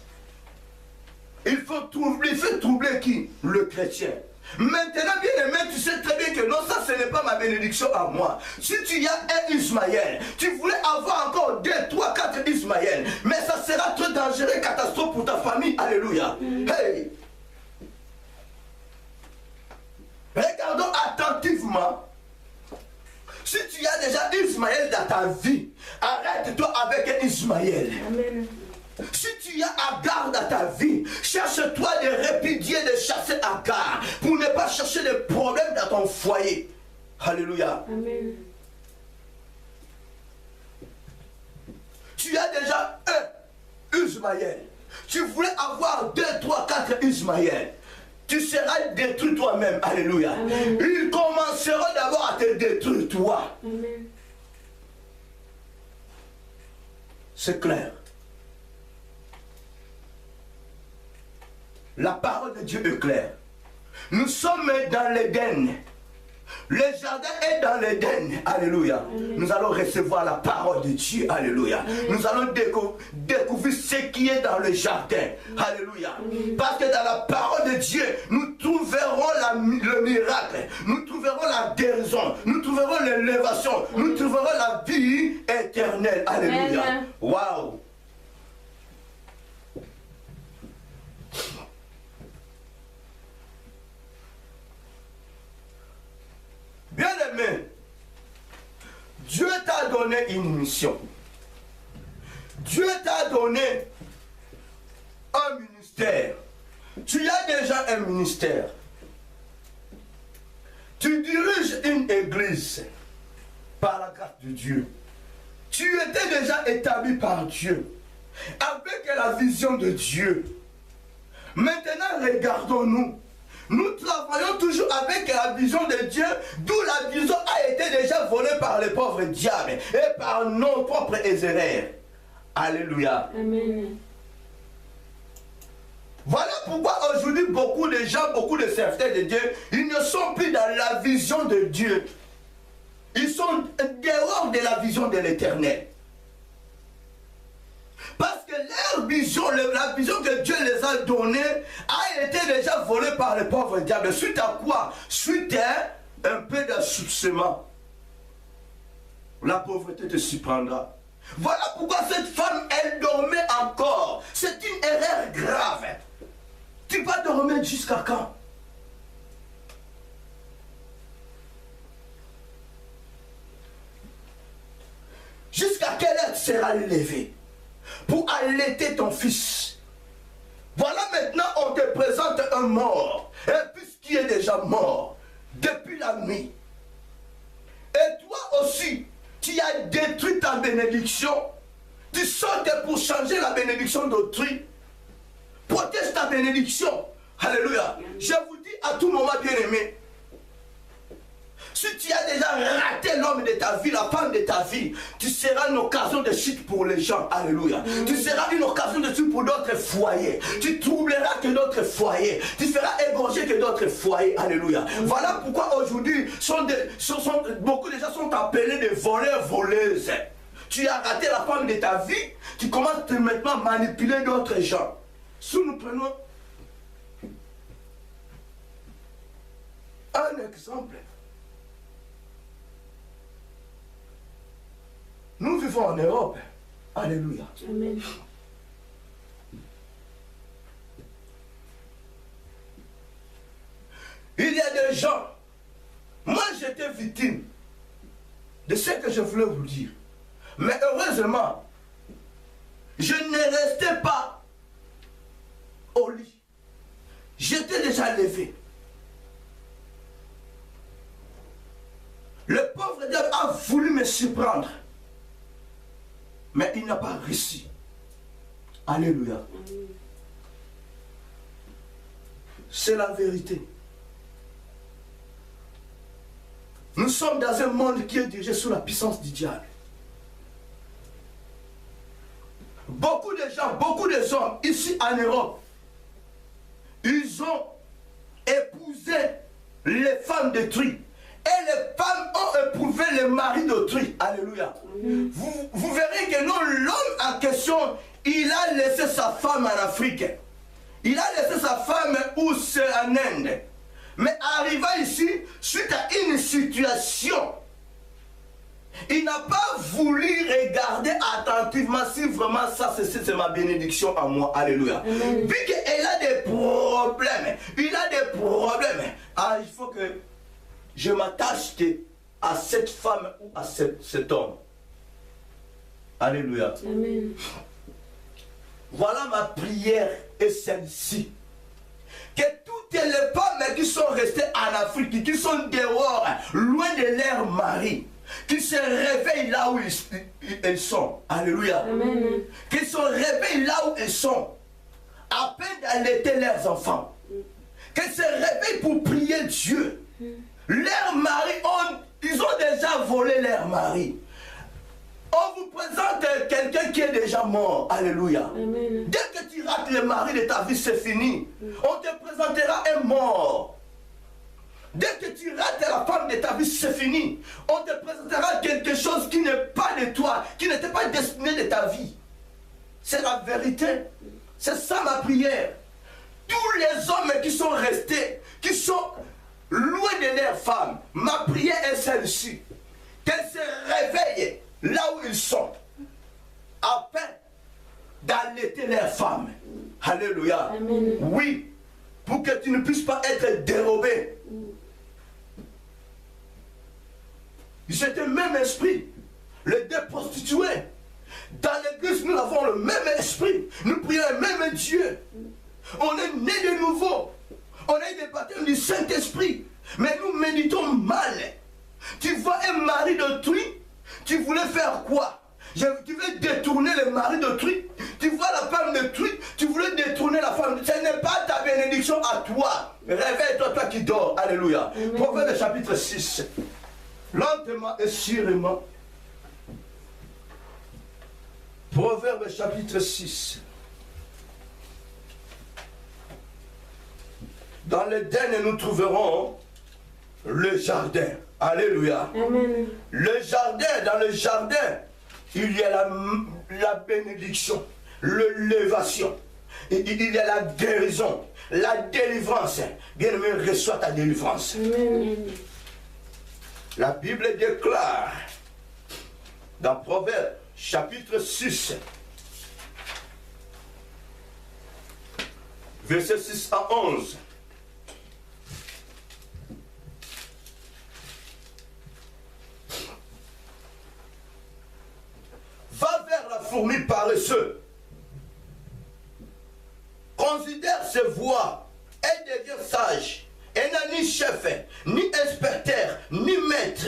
Il fait troubler qui? Le chrétien. Maintenant, bien aimé, tu sais très bien que non, ça ce n'est pas ma bénédiction à moi. Si tu as un Ismaël, tu voulais avoir encore 2, 3, 4 Ismaël, mais ça sera trop dangereux, catastrophe pour ta famille. Alléluia. Hey! Regardons attentivement. Si tu as déjà Ismaël dans ta vie, arrête-toi avec un Ismaël. Amen. Si tu as Agar dans ta vie, cherche-toi de répudier, de chasser Agar pour ne pas chercher des problèmes dans ton foyer. Alléluia. Amen. Tu as déjà un Ismaël. Tu voulais avoir 2, 3, 4 Ismaël. Tu seras détruit toi-même. Alléluia. Amen. Ils commenceront d'abord à te détruire toi. Amen. C'est clair. La parole de Dieu est claire. Nous sommes dans l'Éden. Le jardin est dans l'Éden. Alléluia. Nous allons recevoir la parole de Dieu. Alléluia. Nous allons découvrir ce qui est dans le jardin. Alléluia. Parce que dans la parole de Dieu, nous trouverons le miracle. Nous trouverons la guérison. Nous trouverons l'élévation. Nous trouverons la vie éternelle. l'éternel. Alléluia. Waouh. Bien-aimé, Dieu t'a donné une mission. Dieu t'a donné un ministère. Tu as déjà un ministère. Tu diriges une église par la grâce de Dieu. Tu étais déjà établi par Dieu avec la vision de Dieu. Maintenant, regardons-nous. Nous travaillons toujours avec la vision de Dieu, d'où la vision a été déjà volée par les pauvres diables et par nos propres erreurs. Alléluia. Amen. Voilà pourquoi aujourd'hui beaucoup de gens, beaucoup de serviteurs de Dieu, ils ne sont plus dans la vision de Dieu. Ils sont dehors de la vision de l'Éternel. Parce que leur vision, la vision que Dieu les a donnée, a été déjà volée par les pauvres diables. Suite à quoi? Suite à un peu d'assoupissement. La pauvreté te surprendra. Voilà pourquoi cette femme, elle dormait encore. C'est une erreur grave. Tu vas dormir jusqu'à quand? Jusqu'à quelle heure tu seras levé pour allaiter ton fils? Voilà, maintenant on te présente un mort, un fils qui est déjà mort depuis la nuit. Et toi aussi, tu as détruit ta bénédiction. Tu sautes pour changer la bénédiction d'autrui. Protège ta bénédiction. Alléluia. Je vous dis à tout moment, bien-aimé, si tu as déjà raté l'homme de ta vie, la femme de ta vie, tu seras une occasion de chute pour les gens. Alléluia. Tu seras une occasion de chute pour d'autres foyers. Tu troubleras que d'autres foyers. Tu feras égorger que d'autres foyers. Alléluia. Voilà pourquoi aujourd'hui, beaucoup de gens sont appelés des voleurs, voleuses. Tu as raté la femme de ta vie, tu commences maintenant à manipuler d'autres gens. Si nous prenons un exemple, nous vivons en Europe. Alléluia. Amen. Il y a des gens, moi j'étais victime de ce que je voulais vous dire. Mais heureusement, je ne restais pas au lit. J'étais déjà levé. Le pauvre diable a voulu me surprendre. Mais il n'a pas réussi. Alléluia. C'est la vérité. Nous sommes dans un monde qui est dirigé sous la puissance du diable. Beaucoup de gens, beaucoup de hommes ici en Europe, ils ont épousé les femmes d'autrui. Et les femmes ont éprouvé les maris d'autrui. Alléluia. Vous verrez que non, l'homme en question, il a laissé sa femme en Afrique. Il a laissé sa femme où c'est en Inde. Mais arrivant ici, suite à une situation, il n'a pas voulu regarder attentivement si vraiment ça c'est ma bénédiction à moi. Alléluia. Vu qu'il a des problèmes, il faut que je m'attache à cette femme ou à cet homme. Alléluia. Amen. Voilà ma prière est celle-ci. Que toutes les femmes qui sont restées en Afrique, qui sont dehors, loin de leur mari, qui se réveillent là où ils sont. Alléluia. Amen. Qui se réveillent là où ils sont, à peine d'allaiter leurs enfants. Qu'ils se réveillent pour prier Dieu. Leurs maris, ils ont déjà volé leur mari. On vous présente quelqu'un qui est déjà mort. Alléluia. Amen. Dès que tu rates le mari de ta vie, c'est fini. On te présentera un mort. Dès que tu rates la femme de ta vie, c'est fini. On te présentera quelque chose qui n'est pas de toi, qui n'était pas destiné de ta vie. C'est la vérité. C'est ça ma prière. Tous les hommes qui sont restés, qui sont loin de leur femme, ma prière est celle-ci. Qu'elles se réveillent là où ils sont, afin d'allaiter leurs femmes. Alléluia. Amen. Oui, pour que tu ne puisses pas être dérobé. C'était le même esprit. Les deux prostituées. Dans l'église, nous avons le même esprit. Nous prions le même Dieu. On est né de nouveau. On a eu des baptêmes du Saint-Esprit. Mais nous méditons mal. Tu vois un mari d'autrui, tu voulais faire quoi? Tu veux détourner le mari d'autrui. Tu vois la femme d'autrui, tu voulais détourner la femme. Ce n'est pas ta bénédiction à toi. Réveille-toi, toi qui dors. Alléluia. Proverbe chapitre 6. Lentement et sûrement. Proverbe chapitre 6. Dans l'Éden, nous trouverons le jardin. Alléluia. Amen. Le jardin, dans le jardin, il y a la bénédiction, l'élévation, il y a la guérison, la délivrance. Bien-aimé, reçois ta délivrance. Amen. La Bible déclare dans Proverbe chapitre 6, verset 6 à 11. Va vers la fourmi paresseuse. Considère ses voies et devient sage. Elle n'a ni chef, ni inspecteur, ni maître.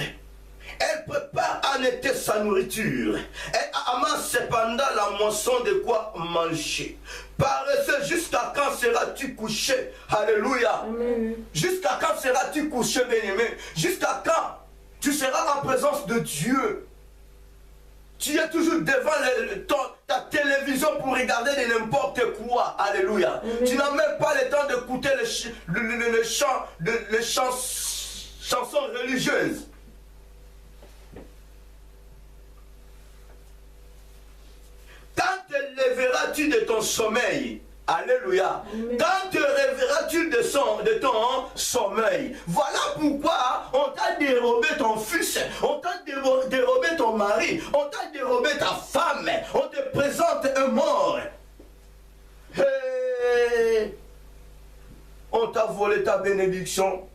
Elle prépare en été sa nourriture. Elle amasse cependant la moisson de quoi manger. Paresseuse, jusqu'à quand seras-tu couché? Alléluia. Amen. Jusqu'à quand seras-tu couché, bien-aimé? Jusqu'à quand tu seras en présence de Dieu? Tu es toujours devant ta télévision pour regarder de n'importe quoi. Alléluia. Amen. Tu n'as même pas le temps d'écouter les chansons religieuses. Quand te lèveras-tu de ton sommeil? Alléluia. Amen. Quand te réveilleras-tu de ton sommeil? Voilà pourquoi on t'a dérobé ton fils, on t'a dérobé ton mari, on t'a dérobé ta femme, on te présente un mort. Hey, on t'a volé ta bénédiction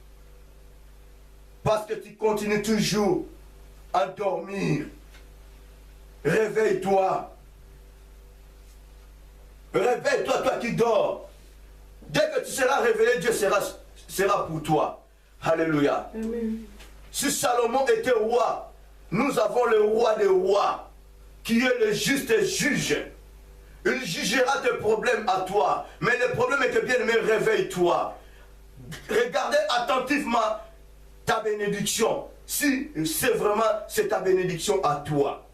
parce que tu continues toujours à dormir. Réveille-toi. Réveille-toi, toi qui dors. Dès que tu seras réveillé, Dieu sera pour toi. Alléluia. Amen. Si Salomon était roi, nous avons le roi des rois, qui est le juste juge. Il jugera tes problèmes à toi. Mais le problème est que, bien-aimé, réveille-toi. Regardez attentivement ta bénédiction. Si c'est ta bénédiction à toi.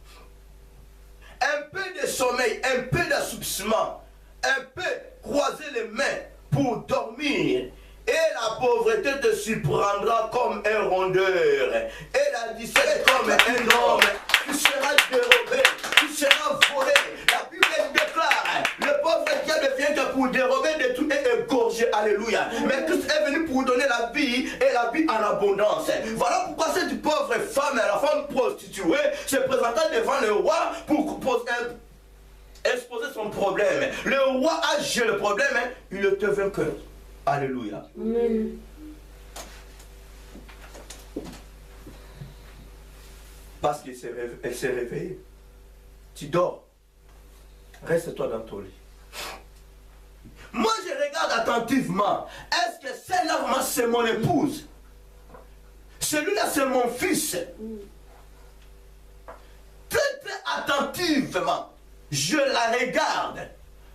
Un peu de sommeil, un peu d'assoupissement, un peu croiser les mains pour dormir. Et la pauvreté te surprendra comme un rondeur. Et la disette comme un homme. Tu seras dérobé, tu seras volé. La Bible déclare, le pauvre Dieu ne vient que pour dérober, détruire et égorger. Alléluia. Mais Christ est venu pour donner la vie et la vie en abondance. Voilà pourquoi cette pauvre femme, la femme prostituée, se présenta devant le roi pour exposer son problème. Le roi a géré le problème, il était vainqueur. Alléluia. Amen. Parce qu'elle s'est réveillée. Tu dors. Reste-toi dans ton lit. Moi, je regarde attentivement. Est-ce que celle-là, c'est mon épouse? Celui-là, c'est mon fils. Très, très attentivement. Je la regarde.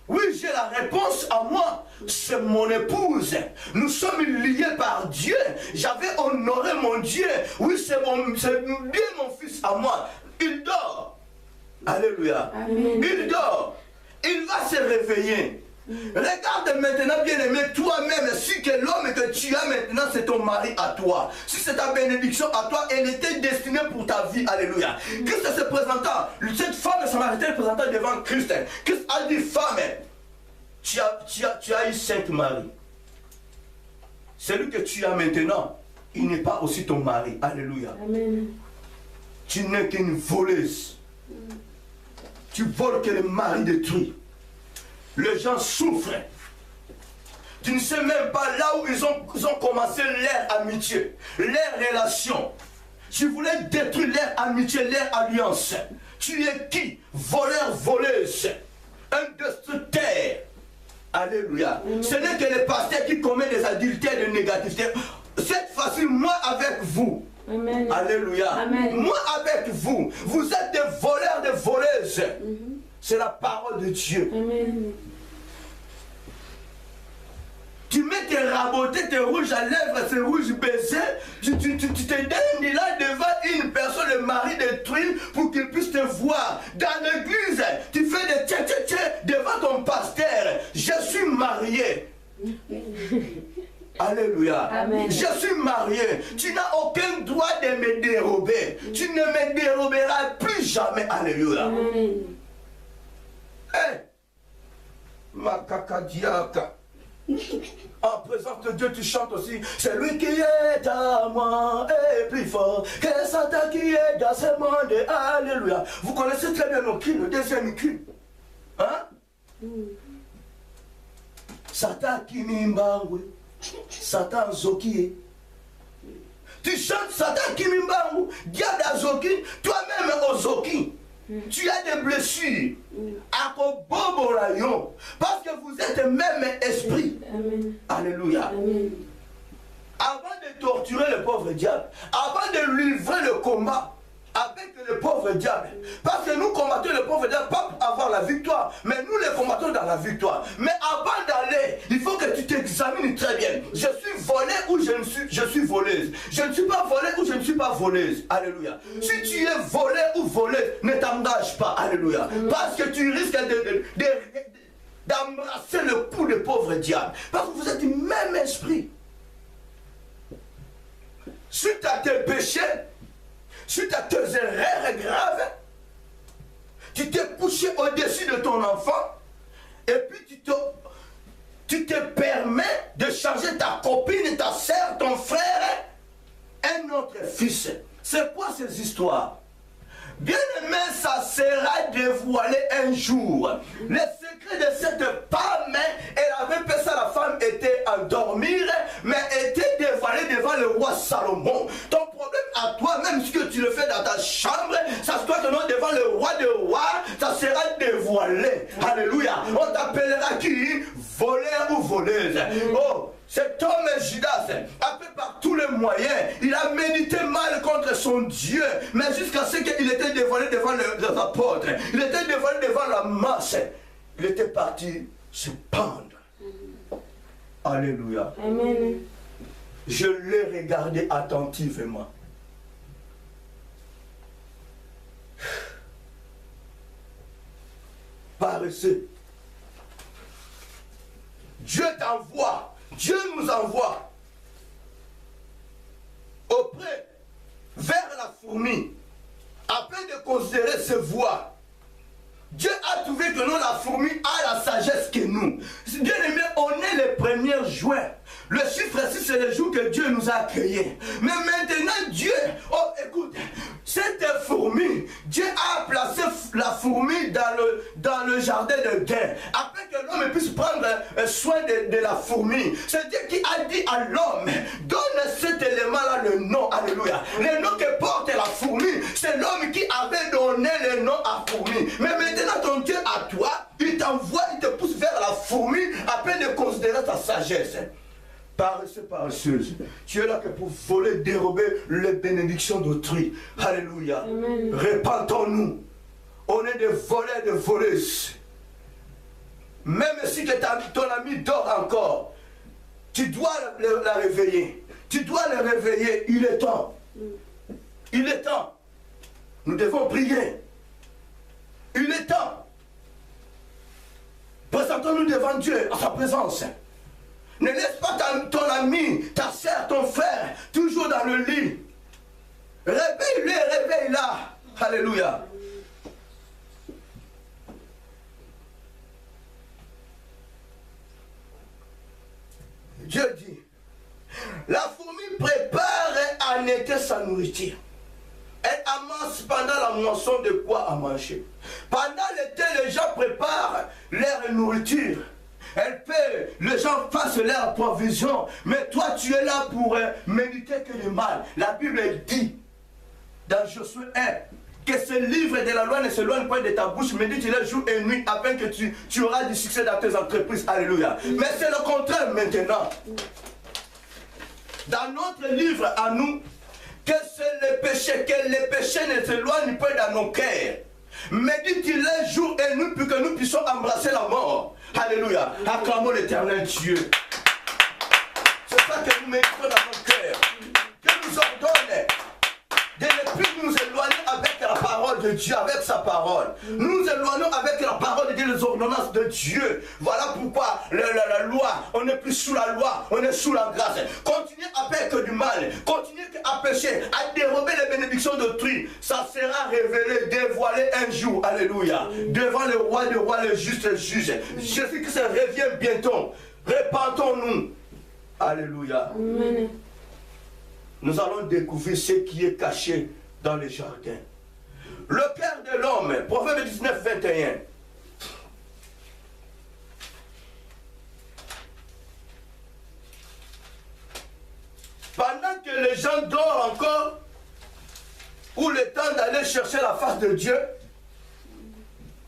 Oui, j'ai la réponse à moi. C'est mon épouse. Nous sommes liés par Dieu. J'avais honoré mon Dieu. Oui, c'est bien mon fils à moi. Il dort. Alléluia. Amen. Il dort. Il va se réveiller. Regarde maintenant, bien-aimé, toi-même, si que l'homme que tu as maintenant, c'est ton mari à toi. Si c'est ta bénédiction à toi, elle était destinée pour ta vie. Alléluia. Christ se présentant, cette femme samaritaine présentant devant Christ. Christ a dit, femme, tu as eu 5 maris. Celui que tu as maintenant, il n'est pas aussi ton mari. Alléluia. Amen. Tu n'es qu'une voleuse. Tu voles que le mari détruit. Les gens souffrent. Tu ne sais même pas là où ils ont commencé leur amitié, leur relation. Tu voulais détruire leur amitié, leur alliance. Tu es qui? Voleur, voleuse. Un destructeur. Alléluia. Ce n'est que les pasteurs qui commettent des adultères de négativité. Cette fois-ci, moi avec vous. Amen. Alléluia. Amen. Moi avec vous. Vous êtes des voleurs, des voleuses. C'est la parole de Dieu. Amen. Tu mets tes rabotés, tes rouges à lèvres, tes rouges baisés, tu te donnes là devant une personne, le mari détruit, pour qu'il puisse te voir. Dans l'église, tu fais des tchè devant ton pasteur. Je suis marié. Alléluia. Amen. Je suis marié. Tu n'as aucun droit de me dérober. Tu ne me déroberas plus jamais. Alléluia. Amen. Hey, ma cacadiaca. En présence de Dieu, tu chantes aussi. C'est lui qui est à moi est plus fort que Satan qui est dans ce monde. Alléluia. Vous connaissez très bien nos cris, le deuxième cri. Hein? Satan qui m'imbangue. Satan zoki. Tu chantes Satan qui m'imbangue. Diable à zoki. Toi-même au zoki. Tu as des blessures à Kobobo Rayon parce que vous êtes le même esprit. Amen. Alléluia. Amen. Avant de torturer le pauvre diable, avant de livrer le combat avec le pauvre diable, parce que nous combattons le pauvre diable pas pour avoir la victoire, mais nous les combattons dans la victoire. Mais avant d'aller, il faut que tu t'examines très bien. Je suis volé ou je suis voleuse. Je ne suis pas volé ou je ne suis pas voleuse. Alléluia. Si tu es volé ou voleuse, ne t'engage pas. Alléluia. Parce que tu risques d'embrasser le coup de pauvre diable. Parce que vous êtes du même esprit. Suite à tes péchés, suite à tes erreurs graves, tu t'es couché au-dessus de ton enfant et puis tu te permets de changer ta copine, ta soeur, ton frère, un autre fils. C'est quoi ces histoires? Bien aimé, ça sera dévoilé un jour. Le secret de cette femme, elle avait fait ça, la femme était endormie, mais était dévoilée devant le roi Salomon. Ton problème à toi, même ce que tu le fais dans ta chambre, ça se doit que devant le roi de rois, ça sera dévoilé. Alléluia. On t'appellera qui? Voleur ou voleuse. Oh, cet homme Judas a fait par tous les moyens. Il a médité mal contre son Dieu. Mais jusqu'à ce qu'il était dévoilé devant les apôtres. Il était dévoilé devant la masse. Il était parti se pendre. Alléluia. Amen. Je l'ai regardé attentivement. Paresseux. Dieu t'envoie. Dieu nous envoie auprès, vers la fourmi, afin de considérer ses voies. Dieu a trouvé que nous, la fourmi, a la sagesse que nous. Bien aimé, on est les premiers juin. Le chiffre 6, c'est le jour que Dieu nous a créés. Mais maintenant, Dieu, oh écoute, cette fourmi, Dieu a placé la fourmi dans le jardin de Gain, afin que l'homme puisse prendre soin de la fourmi. C'est Dieu qui a dit à l'homme, donne cet élément-là le nom, alléluia. Le nom que porte la fourmi, c'est l'homme qui avait donné le nom à fourmi. Mais maintenant, ton Dieu à toi, il t'envoie, il te pousse vers la fourmi, afin de considérer ta sagesse. Paresseux, paresseuse. Tu es là que pour voler, dérober les bénédictions d'autrui. Alléluia. Repentons-nous. On est des voleurs, des voleuses. Même si ton ami dort encore, tu dois la réveiller. Tu dois le réveiller. Il est temps. Il est temps. Nous devons prier. Il est temps. Présentons-nous devant Dieu, à sa présence. Ne laisse pas ton ami, ta soeur, ton frère, toujours dans le lit. Réveille-le, réveille-la. Alléluia. Dieu dit, la fourmi prépare en été sa nourriture. Elle amasse pense pendant la moisson de quoi à manger. Pendant l'été, les gens préparent leur nourriture. Elle fait, les gens fassent leur provision. Mais toi, tu es là pour méditer que le mal. La Bible dit dans Josué 1 que ce livre de la loi ne s'éloigne pas de ta bouche, médite-le jour et nuit afin que tu auras du succès dans tes entreprises. Alléluia. Mais c'est le contraire maintenant. Dans notre livre à nous, que les péchés ne s'éloignent pas dans nos cœurs. Médite-le jour et nuit pour que nous puissions embrasser la mort. Alléluia. Acclamons l'Éternel Dieu. C'est ça que nous méditons dans nos cœurs. Que nous ordonne de ne plus nous éloigner avec la parole de Dieu, avec sa parole. Nous nous éloignons avec la parole de Dieu, les ordonnances de Dieu. Voilà pourquoi la loi, on n'est plus sous la loi, on est sous la grâce. Continuez à faire que du mal, continuez à pécher, à dérober les bénédictions d'autrui. Ça sera révélé, dévoilé un jour, alléluia, devant le roi des rois, le juste juge. Jésus-Christ revient bientôt. Répentons-nous. Alléluia. Amen. Nous allons découvrir ce qui est caché dans les jardins. Le cœur de l'homme, Proverbe 19, 21. Pendant que les gens dorment encore, ou le temps d'aller chercher la face de Dieu,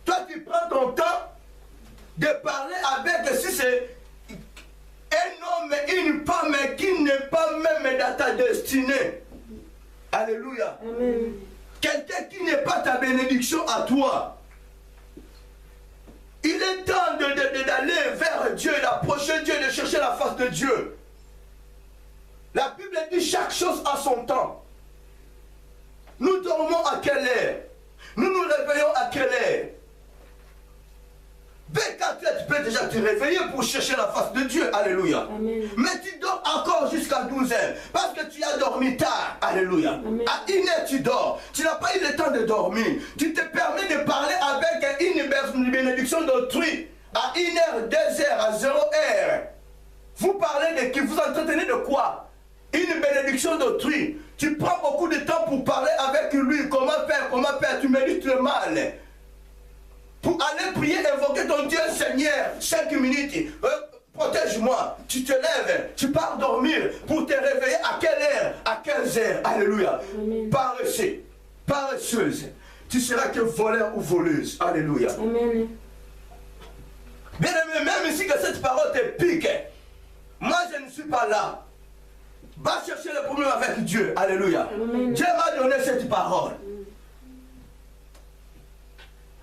toi tu prends ton temps de parler avec, si c'est un homme et une femme qui n'est pas même dans ta destinée. Alléluia. Amen. Quelqu'un qui n'est pas ta bénédiction à toi. Il est temps d'aller vers Dieu, d'approcher Dieu, de chercher la face de Dieu. La Bible dit chaque chose à son temps. Nous dormons à quelle heure? Nous nous réveillons à quelle heure? 24 heures, tu peux déjà te réveiller pour chercher la face de Dieu. Alléluia. Amen. Mais tu dors encore jusqu'à 12 heures. Parce que tu as dormi tard. Alléluia. Amen. À 1 heure, tu dors. Tu n'as pas eu le temps de dormir. Tu te permets de parler avec une bénédiction d'autrui. À 1 heure, 2 heures, à 0 heure. Vous parlez de qui? Vous entretenez de quoi? Une bénédiction d'autrui. Tu prends beaucoup de temps pour parler avec lui. Comment faire? Tu médites le mal. Pour aller prier, invoquer ton Dieu Seigneur, 5 minutes, protège-moi, tu te lèves, tu pars dormir pour te réveiller à quelle heure? À 15 heures, alléluia. Amen. Paresseux, paresseuse, tu seras que voleur ou voleuse, alléluia. Amen. Bien aimé, même si que cette parole te pique, moi je ne suis pas là. Va chercher le problème avec Dieu, alléluia. Amen. Dieu m'a donné cette parole.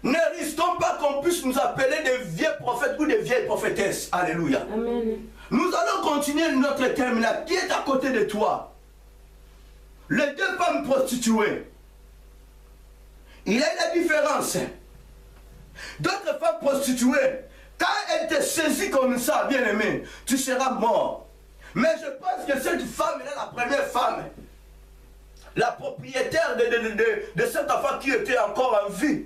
Ne risquons pas qu'on puisse nous appeler des vieux prophètes ou des vieilles prophétesses. Alléluia. Amen. Nous allons continuer notre thème là. Qui est à côté de toi? Les deux femmes prostituées. Il y a la différence. D'autres femmes prostituées, quand elles te saisissent comme ça, bien aimé, tu seras mort. Mais je pense que cette femme est la première femme. La propriétaire de cet enfant qui était encore en vie.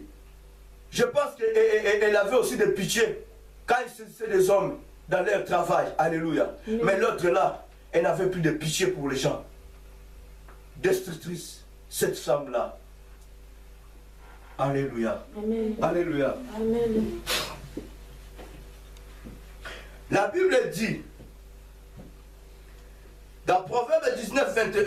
Je pense qu'elle avait aussi de pitié quand il saisissait des hommes dans leur travail. Alléluia. Amen. Mais l'autre là, elle n'avait plus de pitié pour les gens. Destructrice, cette femme-là. Alléluia. Amen. Alléluia. Amen. La Bible dit, dans Proverbe 19, 21,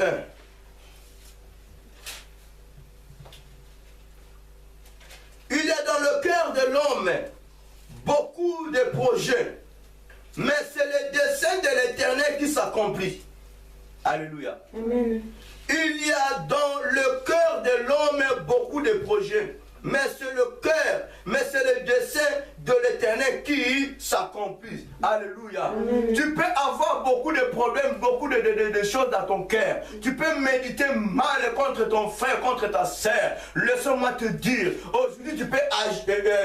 il y a dans le cœur de l'homme beaucoup de projets, mais c'est le dessein de l'Éternel qui s'accomplit. Alléluia. Amen. Il y a dans le cœur de l'homme beaucoup de projets, mais c'est le cœur, mais c'est le dessein de l'Éternel qui s'accomplit. Alléluia. Amen. Tu peux avoir beaucoup de problèmes, beaucoup de choses dans ton cœur. Tu peux méditer mal contre ton frère, contre ta sœur. Laisse-moi te dire, aujourd'hui tu peux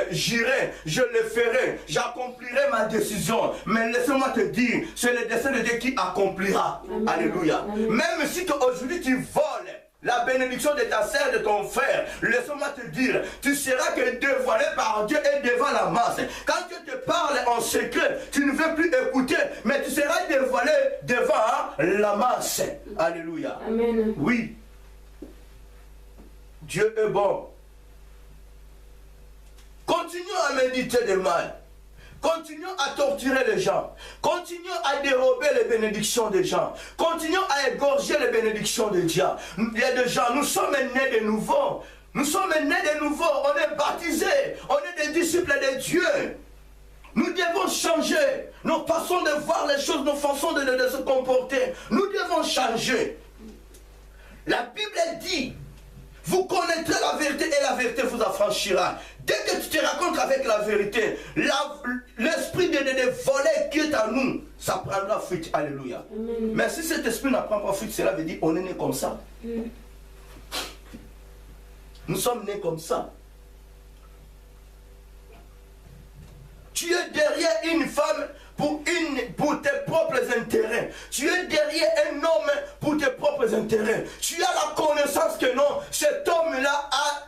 j'irai, je le ferai, j'accomplirai ma décision. Mais laisse-moi te dire, c'est le dessein de Dieu qui accomplira. Amen. Alléluia. Amen. Même si aujourd'hui tu voles la bénédiction de ta sœur, de ton frère, laisse-moi te dire, tu seras que dévoilé par Dieu et devant la masse. Quand Dieu te parle en secret, tu ne veux plus écouter, mais tu seras dévoilé devant la masse. Alléluia. Amen. Oui. Dieu est bon. Continuons à méditer le mal. Continuons à torturer les gens. Continuons à dérober les bénédictions des gens. Continuons à égorger les bénédictions des gens. Nous sommes nés de nouveau. Nous sommes nés de nouveau. On est baptisés. On est des disciples de Dieu. Nous devons changer nos façons de voir les choses, nos façons de se comporter. Nous devons changer. La Bible dit, vous connaîtrez la vérité et la vérité vous affranchira. Dès que tu te racontes avec la vérité, l'esprit de voler qui est en nous, ça prendra fuite. Alléluia. Amen. Mais si cet esprit n'apprend pas fuite, cela veut dire qu'on est né comme ça. Nous sommes nés comme ça. Tu es derrière une femme pour tes propres intérêts. Tu es derrière un homme pour tes propres intérêts. Tu as la connaissance que non, cet homme-là a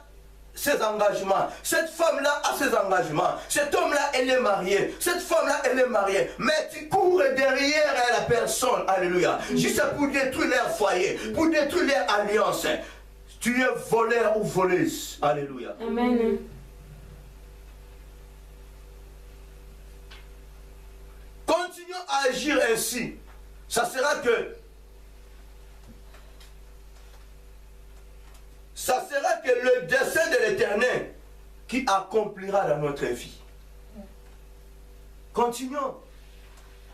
ses engagements. Cette femme-là a ses engagements. Cet homme-là, elle est mariée. Cette femme-là, elle est mariée. Mais tu cours derrière la personne. Alléluia. Juste pour détruire leur foyer, pour détruire leur alliance. Tu es voleur ou voleuse. Alléluia. Amen. Continuons à agir ainsi. Ça sera que le dessein de l'Éternel qui accomplira dans notre vie. Continuons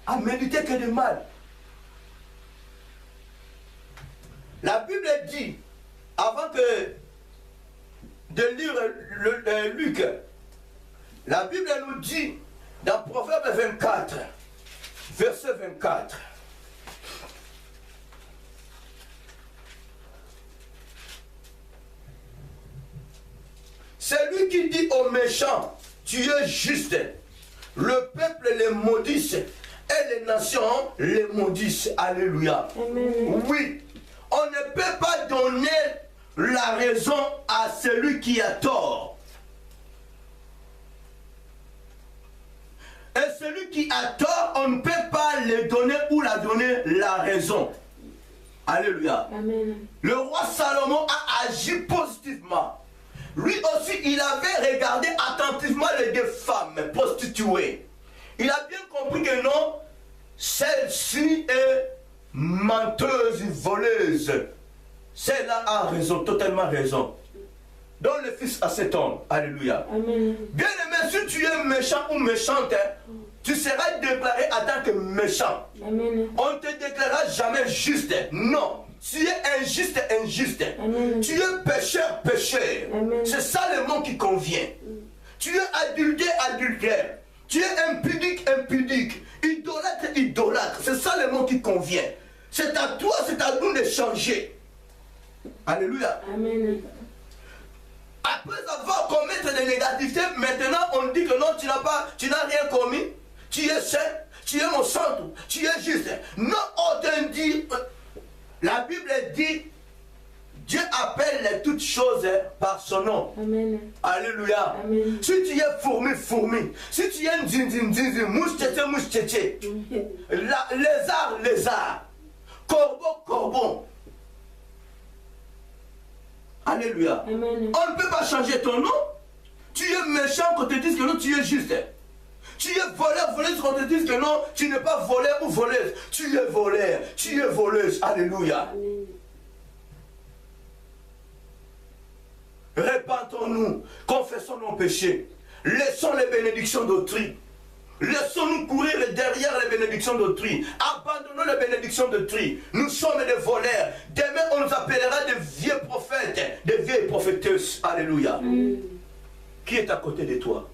à méditer que de mal. La Bible dit, avant de lire Luc, la Bible nous dit dans Proverbe 24, verset 24. C'est lui qui dit aux méchants, tu es juste. Le peuple les maudisse et les nations les maudissent. Alléluia. Amen. Oui, on ne peut pas donner la raison à celui qui a tort. Et celui qui a tort, on ne peut pas lui donner ou la donner la raison. Alléluia. Amen. Le roi Salomon a agi positivement. Lui aussi, il avait regardé attentivement les deux femmes prostituées. Il a bien compris que non, celle-ci est menteuse, voleuse. Celle-là a raison, totalement raison. Donne le fils à cet homme. Alléluia. Amen. Bien aimé, si tu es méchant ou méchante, tu seras déclaré en tant que méchant. Amen. On ne te déclarera jamais juste. Non. Tu es injuste, injuste. Amen. Tu es pécheur, pécheur. C'est ça le mot qui convient. Tu es adultère, adultère. Tu es impudique, impudique. Idolâtre, idolâtre. C'est ça le mot qui convient. C'est à toi, c'est à nous de changer. Alléluia. Amen. Après avoir commis des négativités, maintenant on dit que non, tu n'as rien commis. Tu es saint, tu es mon centre, tu es juste. Non, autant dit. La Bible dit, Dieu appelle toutes choses par son nom. Amen. Alléluia. Amen. Si tu es fourmi, fourmi. Si tu es dindindindi, mouche tchétché, mouche tchétché. Lézard, lézard. Corbeau, corbeau. Alléluia. Amen. On ne peut pas changer ton nom. Tu es méchant quand tu te dis que non, tu es juste. Tu es voleur, voleuse, quand on te dit que non, tu n'es pas voleur ou voleuse. Tu es voleur, tu es voleuse. Alléluia. Amen. Répandons-nous, confessons nos péchés. Laissons les bénédictions d'autrui. Laissons-nous courir derrière les bénédictions d'autrui. Abandonnons les bénédictions d'autrui. Nous sommes des voleurs. Demain, on nous appellera des vieux prophètes, des vieilles prophétesses. Alléluia. Amen. Qui est à côté de toi?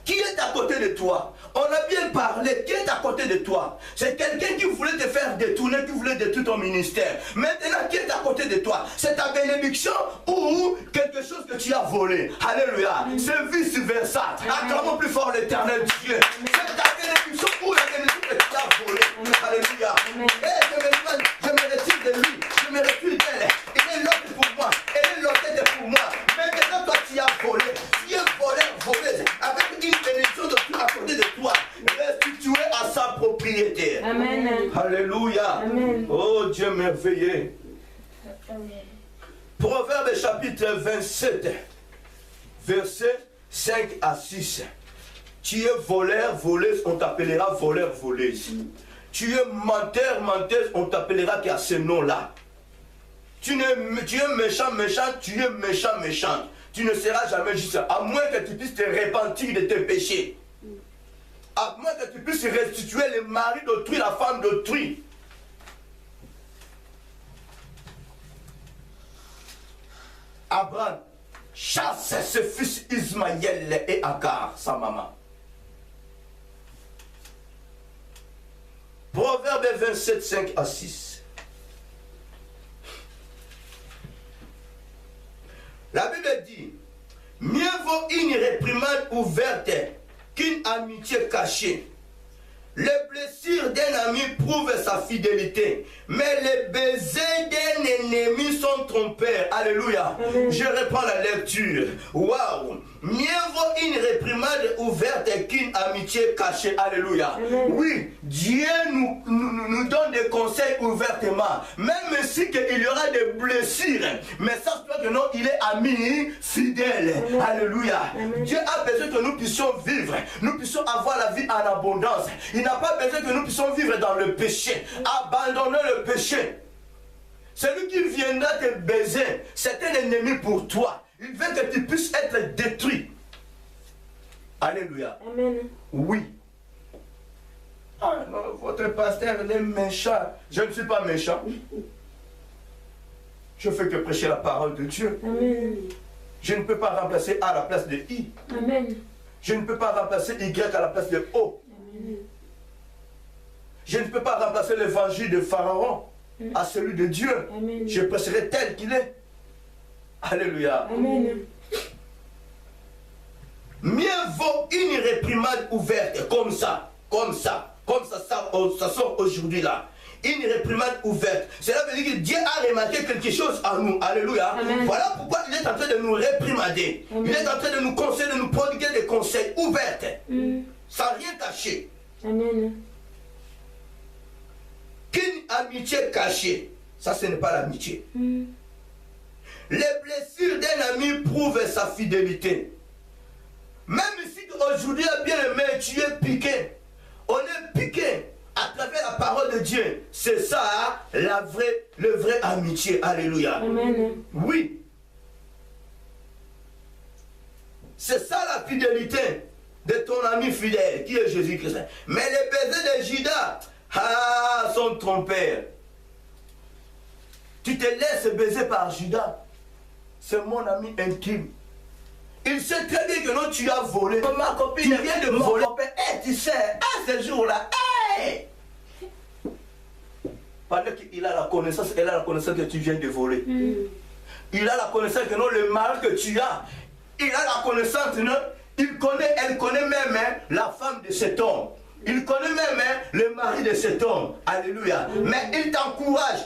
Qui est à côté de toi? On a bien parlé. Qui est à côté de toi? C'est quelqu'un qui voulait te faire détourner, qui voulait détruire ton ministère. Maintenant, qui est à côté de toi? C'est ta bénédiction ou quelque chose que tu as volé. Alléluia. C'est vice versa. Acclamons plus fort l'Éternel Dieu. C'est ta bénédiction ou la bénédiction que tu as volée. Alléluia. Et je me retire de lui. Je me retire d'elle. Il est l'autre pour moi. Elle est l'autre pour moi. Maintenant, toi, tu as volé. Tu es voleur, voleuse. Avec une bénédiction de tout à côté de toi, restituée à sa propriété. Amen. Alléluia. Amen. Oh Dieu merveilleux. Proverbe chapitre 27, versets 5 à 6. Tu es voleur, voleuse, on t'appellera voleur, voleuse. Tu es menteur, menteuse, on t'appellera qu'à ce nom-là. Tu es méchant, méchant, tu es méchant, méchant. Tu ne seras jamais juste, à moins que tu puisses te repentir de tes péchés. À moins que tu puisses restituer le mari d'autrui, la femme d'autrui. Abraham chasse ses fils Ismaël et Agar, sa maman. Proverbe 27, 5 à 6. La Bible dit, mieux vaut une réprimande ouverte qu'une amitié cachée. Les blessures d'un ami prouvent sa fidélité, mais les baisers d'un ennemi sont trompeurs. Alléluia. Amen. Je reprends la lecture. Waouh. Mieux vaut une réprimande ouverte qu'une amitié cachée. Alléluia. Amen. Oui, Dieu nous donne des conseils ouvertement, même si il y aura des blessures. Mais sache-toi que non, il est ami fidèle. Amen. Alléluia. Amen. Dieu a besoin que nous puissions vivre, nous puissions avoir la vie en abondance. Il n'a pas besoin que nous puissions vivre dans le péché. Abandonner le péché. Celui qui viendra te baiser, c'est un ennemi pour toi. Il veut que tu puisses être détruit. Alléluia. Amen. Oui. Ah non, votre pasteur il est méchant. Je ne suis pas méchant. Je fais que prêcher la parole de Dieu. Amen. Je ne peux pas remplacer A à la place de I. Amen. Je ne peux pas remplacer Y à la place de O. Amen. Je ne peux pas remplacer l'évangile de Pharaon à celui de Dieu. Amen. Je prêcherai tel qu'il est. Alléluia. Amen. Mieux vaut une réprimande ouverte comme ça sort aujourd'hui là. Une réprimande ouverte. Cela veut dire que Dieu a remarqué quelque chose en nous. Alléluia. Amen. Voilà pourquoi il est en train de nous réprimander. Amen. Il est en train de nous conseiller, de nous prodiguer des conseils ouverts. Sans rien cacher. Amen. Qu'une amitié cachée, ça ce n'est pas l'amitié. Les blessures d'un ami prouvent sa fidélité. Même si aujourd'hui, bien aimé, tu es piqué, on est piqué à travers la parole de Dieu. C'est ça, le vrai amitié. Alléluia. Amen. Oui. C'est ça la fidélité de ton ami fidèle, qui est Jésus-Christ. Mais les baisers de Judas, sont trompeurs. Tu te laisses baiser par Judas. C'est mon ami intime. Il sait très bien que non, tu as volé. Ma copine vient de voler. Tu sais, ce jour-là, pendant qu'il a la connaissance, elle a la connaissance que tu viens de voler. Il a la connaissance que non, le mal que tu as. Il a la connaissance, non, elle connaît même la femme de cet homme. Il connaît même le mari de cet homme. Alléluia. Mais il t'encourage.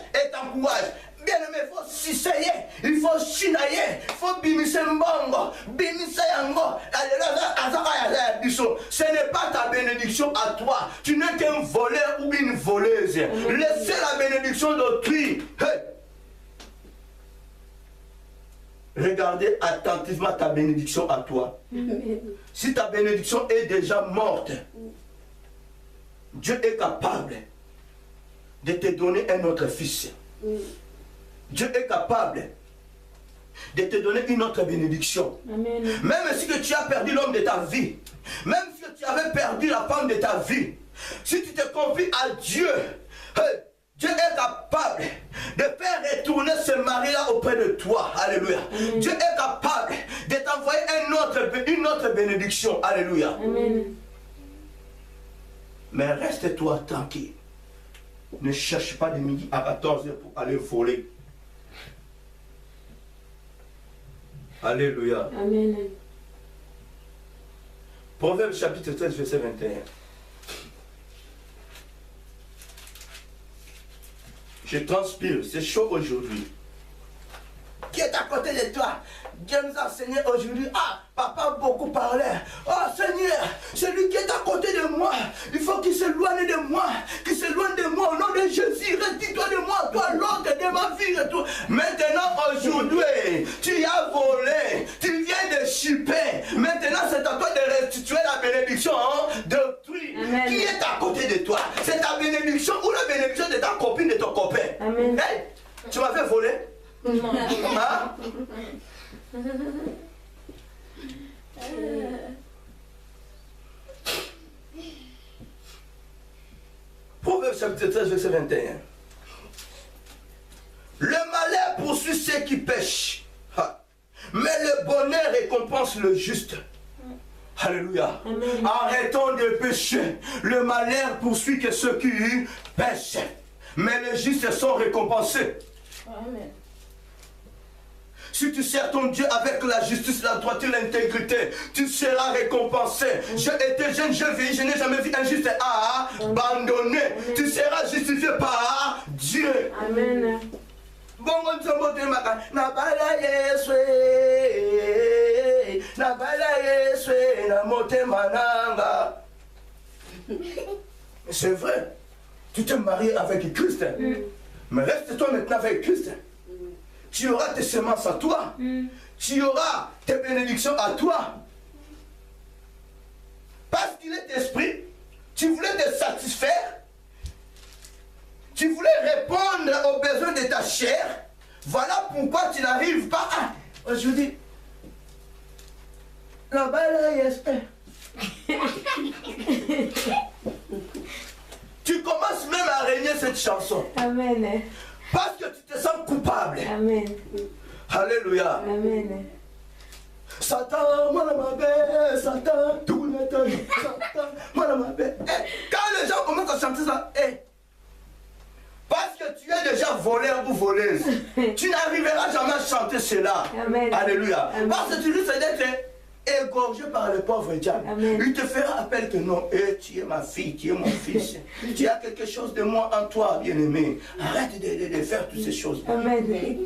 Bien aimé, il faut s'essayer, il faut chinailler, il faut bimisa mbongo, bimisa yango. Ce n'est pas ta bénédiction à toi. Tu n'es qu'un voleur ou une voleuse. Laissez la bénédiction d'autrui. Hey. Regardez attentivement ta bénédiction à toi. Si ta bénédiction est déjà morte, Dieu est capable de te donner un autre fils. Dieu est capable de te donner une autre bénédiction. Amen. Même si que tu as perdu l'homme de ta vie, même si tu avais perdu la femme de ta vie, si tu te confies à Dieu, Dieu est capable de faire retourner ce mari-là auprès de toi. Alléluia. Amen. Dieu est capable de t'envoyer une autre bénédiction. Alléluia. Amen. Mais reste-toi tranquille. Ne cherche pas de midi à 14h pour aller voler. Alléluia. Amen. Proverbe chapitre 13, verset 21. Je transpire, c'est chaud aujourd'hui. Qui est à côté de toi? Dieu nous a enseigné aujourd'hui. Papa a beaucoup parlé. Seigneur, celui qui est à côté de moi, il faut qu'il s'éloigne de moi. Qu'il s'éloigne de moi au nom de Jésus. Retire-toi de moi, toi l'autre de ma vie, retourne. Maintenant, aujourd'hui, tu as volé, tu viens de chipper. Maintenant, c'est à toi de restituer la bénédiction d'autrui qui est à côté de toi. C'est ta bénédiction ou la bénédiction de ta copine, de ton copain. Amen. Hey, tu m'as fait voler? Hein? Proverbe chapitre 13, verset 21. Le malheur poursuit ceux qui pêchent, mais le bonheur récompense le juste. Alléluia. Amen. Arrêtons de pécher. Le malheur poursuit que ceux qui pêchent, mais les justes sont récompensés. Amen. Si tu sers ton Dieu avec la justice, la droiture, l'intégrité, tu seras récompensé. J'ai été jeune, je n'ai jamais vu un juste abandonné. Tu seras justifié par Dieu. Amen. Bon, c'est vrai. Tu t'es marié avec Christ. Mais reste-toi maintenant avec Christ. Tu auras tes semences à toi. Tu auras tes bénédictions à toi. Parce qu'il est esprit, tu voulais te satisfaire. Tu voulais répondre aux besoins de ta chair. Voilà pourquoi tu n'arrives pas à... Je dis, là-bas, là, yes. Tu commences même à régner cette chanson. Amen. Parce que tu te sens coupable. Amen. Alléluia. Amen. Satan, moi ma belle, Satan, tout le temps, Satan, moi ma belle. Quand les gens commencent à chanter ça, parce que tu es déjà voleur ou voleuse, tu n'arriveras jamais à chanter cela. Amen. Alléluia. Amen. Parce que tu risques d'être égorgé par le pauvre diable. Il te fera appel que non, tu es ma fille, tu es mon fils. Tu as quelque chose de moi en toi, bien-aimé. Arrête de faire toutes ces choses. Amen.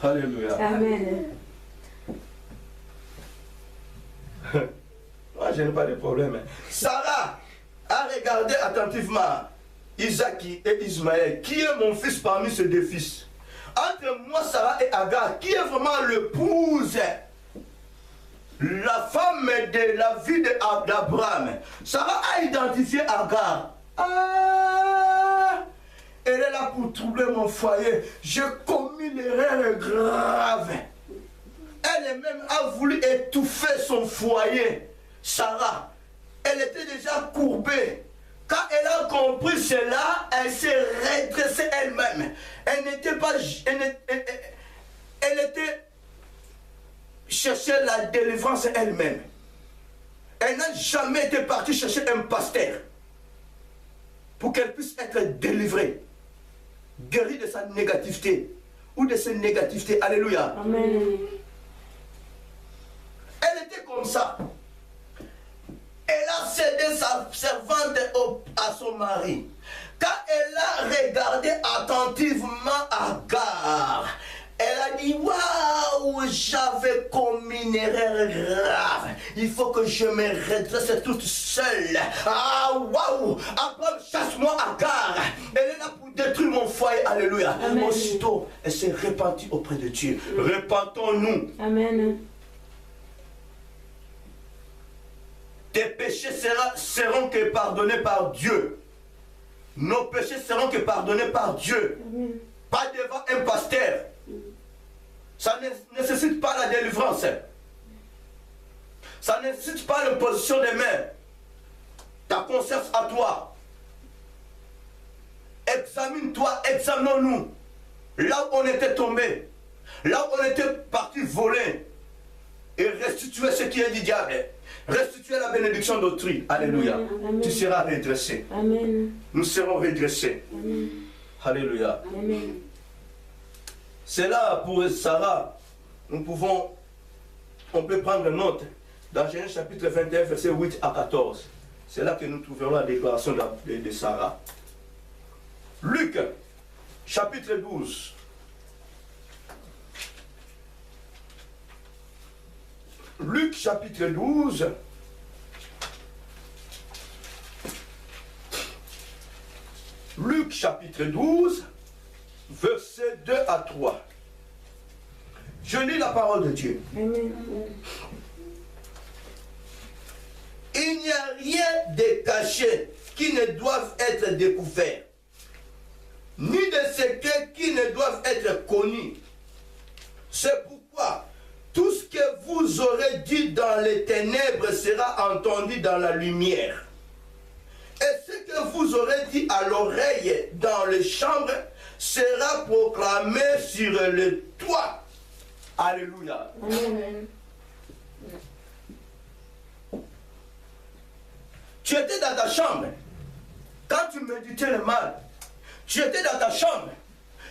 Alléluia. Amen. Moi, je n'ai pas de problème. Sarah a regardé attentivement Isaac et Ismaël. Qui est mon fils parmi ces deux fils? Entre moi, Sarah et Agar, qui est vraiment l'épouse, la femme de la vie d'Abraham? Sarah a identifié Agar. Ah, elle est là pour troubler mon foyer. J'ai commis l'erreur grave. Elle-même a voulu étouffer son foyer. Sarah, elle était déjà courbée. Quand elle a compris cela, elle s'est redressée elle-même. Elle n'était pas... Elle était... chercher la délivrance elle-même. Elle n'a jamais été partie chercher un pasteur pour qu'elle puisse être délivrée, guérie de sa négativité ou de ses négativités. Alléluia. Amen. Elle était comme ça. Elle a cédé sa servante à son mari. Quand elle a regardé attentivement Agar, elle a dit, waouh, j'avais commis une erreur grave. Il faut que je me redresse toute seule. Ah, waouh, Abraham, chasse-moi Agar. Elle est là pour détruire mon foyer. Alléluia. Amen. Aussitôt, elle s'est repentie auprès de Dieu. Repentons-nous. Amen. Tes péchés seront que pardonnés par Dieu. Nos péchés seront que pardonnés par Dieu. Amen. Pas devant un pasteur. Ça ne nécessite pas la délivrance. Ça ne nécessite pas l'imposition des mains. Ta conscience à toi. Examine-toi, examinons-nous. Là où on était tombé, là où on était parti voler, et restituer ce qui est du diable. Restituer la bénédiction d'autrui. Alléluia. Amen. Tu seras redressé. Amen. Nous serons redressés. Amen. Alléluia. Amen. C'est là pour Sarah, on peut prendre note dans Genèse chapitre 21, verset 8 à 14. C'est là que nous trouverons la déclaration de Sarah. Luc, chapitre 12. Luc, chapitre 12. Luc, chapitre 12. versets 2 à 3. Je lis la parole de Dieu. Amen. Il n'y a rien de caché qui ne doivent être découverts, ni de secrets qui ne doivent être connus. C'est pourquoi tout ce que vous aurez dit dans les ténèbres sera entendu dans la lumière. Et ce que vous aurez dit à l'oreille dans les chambres sera proclamé sur le toit. Alléluia. Amen. Tu étais dans ta chambre quand tu méditais le mal. Tu étais dans ta chambre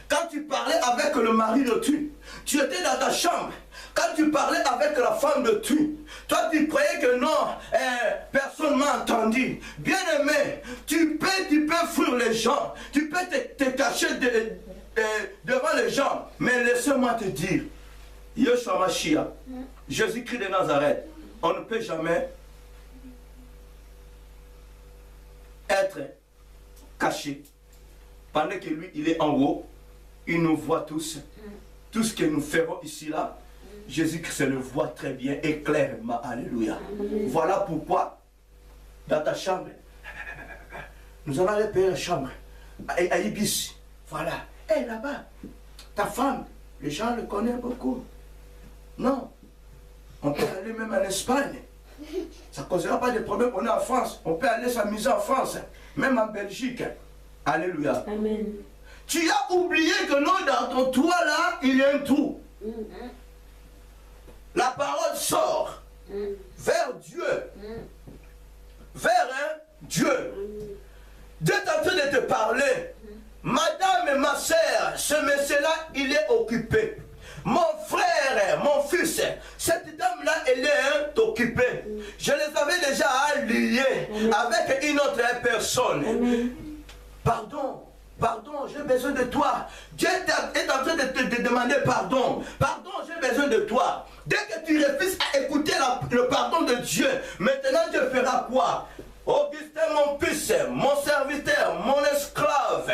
quand tu parlais avec le mari de tu. Tu étais dans ta chambre quand tu parlais avec la femme de tu. Toi, tu croyais que non, personne ne m'a entendu. Bien-aimé, tu peux fuir les gens. Tu peux te cacher devant les gens. Mais laisse-moi te dire, Yeshua Mashiach, Jésus-Christ de Nazareth, on ne peut jamais être caché. Pendant que lui, il est en haut, il nous voit tous. Tout ce que nous ferons ici, là, Jésus-Christ le voit très bien et clairement. Alléluia. Voilà pourquoi, dans ta chambre, nous allons aller payer la chambre à Ibis. Voilà. Et là-bas, ta femme, les gens le connaissent beaucoup. Non. On peut aller même en Espagne. Ça ne causera pas de problème. On est en France. On peut aller s'amuser en France. Même en Belgique. Alléluia. Amen. Tu as oublié que non, dans ton toit là, il y a un trou. La parole sort vers Dieu. Vers Dieu. Dieu est en train de te parler. Madame et ma sœur, ce monsieur-là, il est occupé. Mon frère, mon fils, cette dame-là, elle est occupée. Je les avais déjà alliés avec une autre personne. Pardon, j'ai besoin de toi. Dieu est en train de te demander pardon. Pardon, j'ai besoin de toi. Dès que tu refuses à écouter le pardon de Dieu, maintenant Dieu fera quoi? Augustin, mon fils, mon serviteur, mon esclave,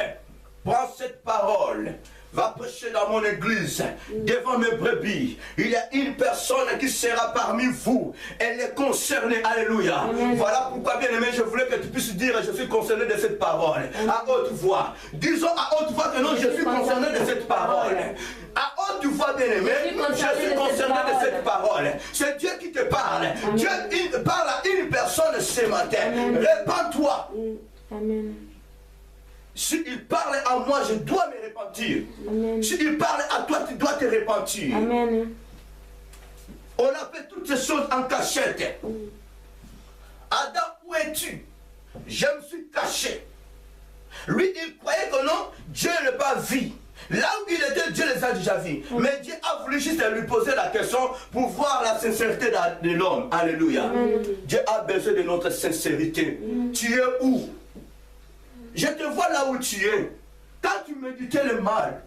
prends cette parole. Va prêcher dans mon église, devant mes brebis. Il y a une personne qui sera parmi vous. Elle est concernée. Alléluia. Amen. Voilà pourquoi, bien aimé, je voulais que tu puisses dire, je suis concerné de cette parole. Amen. À haute voix. Disons à haute voix que non, je suis concerné de cette parole. À haute voix, bien aimé, je suis concerné de cette parole. C'est Dieu qui te parle. Amen. Dieu parle à une personne ce matin. Répands-toi. Amen. S'il parle à moi, je dois me repentir. S'il parle à toi, tu dois te repentir. Amen. On a fait toutes ces choses en cachette. Adam, où es-tu? Je me suis caché. Lui, il croyait que non, Dieu ne l'a pas vu. Là où il était, Dieu les a déjà vus. Mais Dieu a voulu juste lui poser la question pour voir la sincérité de l'homme. Alléluia. Dieu a besoin de notre sincérité. Tu es où? Je te vois là où tu es. Quand tu méditais le mal,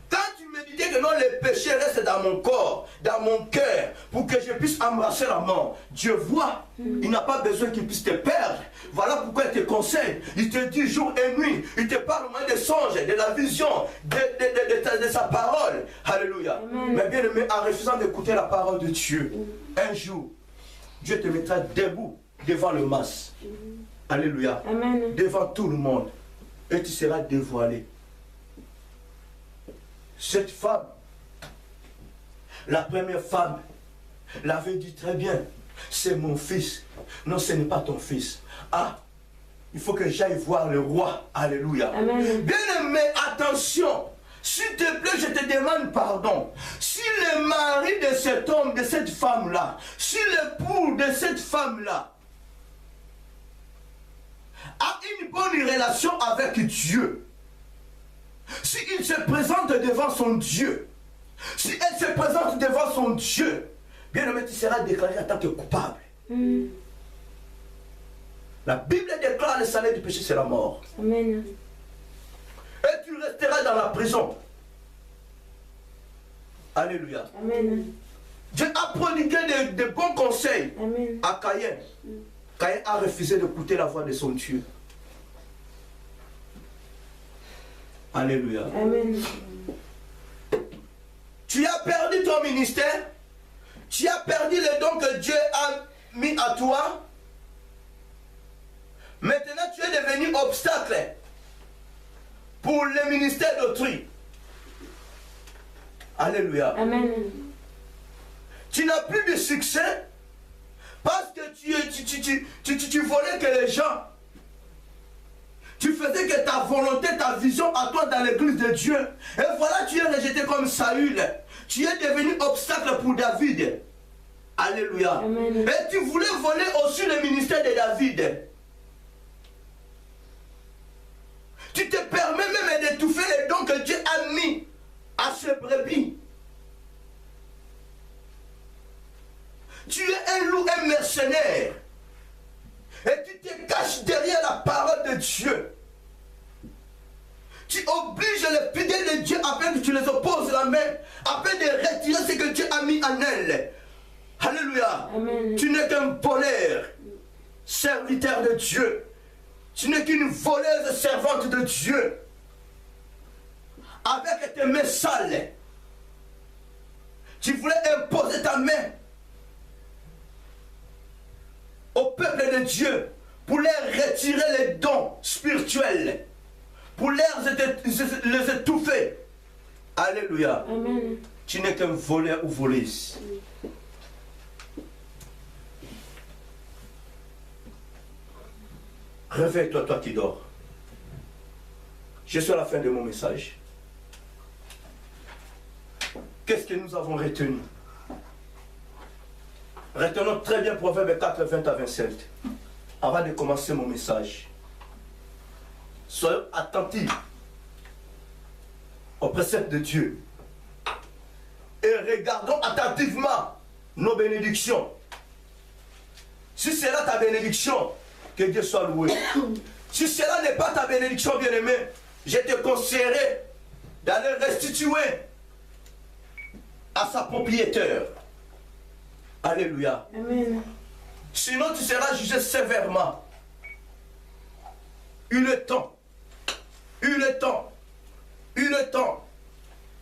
quand tu méditais que non, les péchés restent dans mon corps, dans mon cœur, pour que je puisse embrasser la mort, Dieu voit. Il n'a pas besoin qu'il puisse te perdre. Voilà pourquoi il te conseille. Il te dit jour et nuit. Il te parle au moins des songes, de la vision, de sa parole. Alléluia. Mais bien aimé, en refusant d'écouter la parole de Dieu, un jour, Dieu te mettra debout devant le mas. Alléluia. Amen. Devant tout le monde. Et tu seras dévoilé. Cette femme, la première femme, l'avait dit très bien. C'est mon fils. Non, ce n'est pas ton fils. Ah, il faut que j'aille voir le roi. Alléluia. Amen. Bien-aimé, attention. S'il te plaît, je te demande pardon. Si le mari de cet homme, de cette femme-là, si l'époux de cette femme-là, a une bonne relation avec Dieu, s'il se présente devant son Dieu, si elle se présente devant son Dieu, bien aimé, tu seras déclaré en tant que coupable. La Bible déclare le salaire du péché, c'est la mort. Amen. Et tu resteras dans la prison. Alléluia. Amen. Dieu a prodigué de bons conseils. Amen. À Caïn. Caïn a refusé d'écouter la voix de son Dieu. Alléluia. Amen. Tu as perdu ton ministère. Tu as perdu les dons que Dieu a mis à toi. Maintenant, tu es devenu obstacle pour le ministère d'autrui. Alléluia. Amen. Tu n'as plus de succès parce que tu volais que les gens. Tu faisais que ta volonté, ta vision à toi dans l'église de Dieu. Et voilà, tu es rejeté comme Saül. Tu es devenu obstacle pour David. Alléluia. Amen. Et tu voulais voler aussi le ministère de David. Tu te permets même d'étouffer les dons que Dieu a mis à ce brebis. Tu es un loup, un mercenaire. Et tu te caches derrière la parole de Dieu. Tu obliges les fidèles de Dieu afin que tu les opposes la main, afin de retirer ce que Dieu a mis en elles. Alléluia. Amen. Tu n'es qu'un voleur, serviteur de Dieu. Tu n'es qu'une voleuse servante de Dieu. Avec tes mains sales, tu voulais imposer ta main au peuple de Dieu pour leur retirer les dons spirituels, pour les étouffer. Alléluia. Amen. Tu n'es qu'un voleur ou voleuse. Réveille-toi, toi qui dors. Je suis à la fin de mon message. Qu'est-ce que nous avons retenu? Retenons très bien Proverbe 4, 20 à 27. Avant de commencer mon message. Soyons attentifs aux préceptes de Dieu. Et regardons attentivement nos bénédictions. Si c'est là ta bénédiction, que Dieu soit loué. Si cela n'est pas ta bénédiction, bien-aimé, je te conseillerais d'aller restituer à sa propriétaire. Alléluia. Amen. Sinon, tu seras jugé sévèrement. Eu le temps.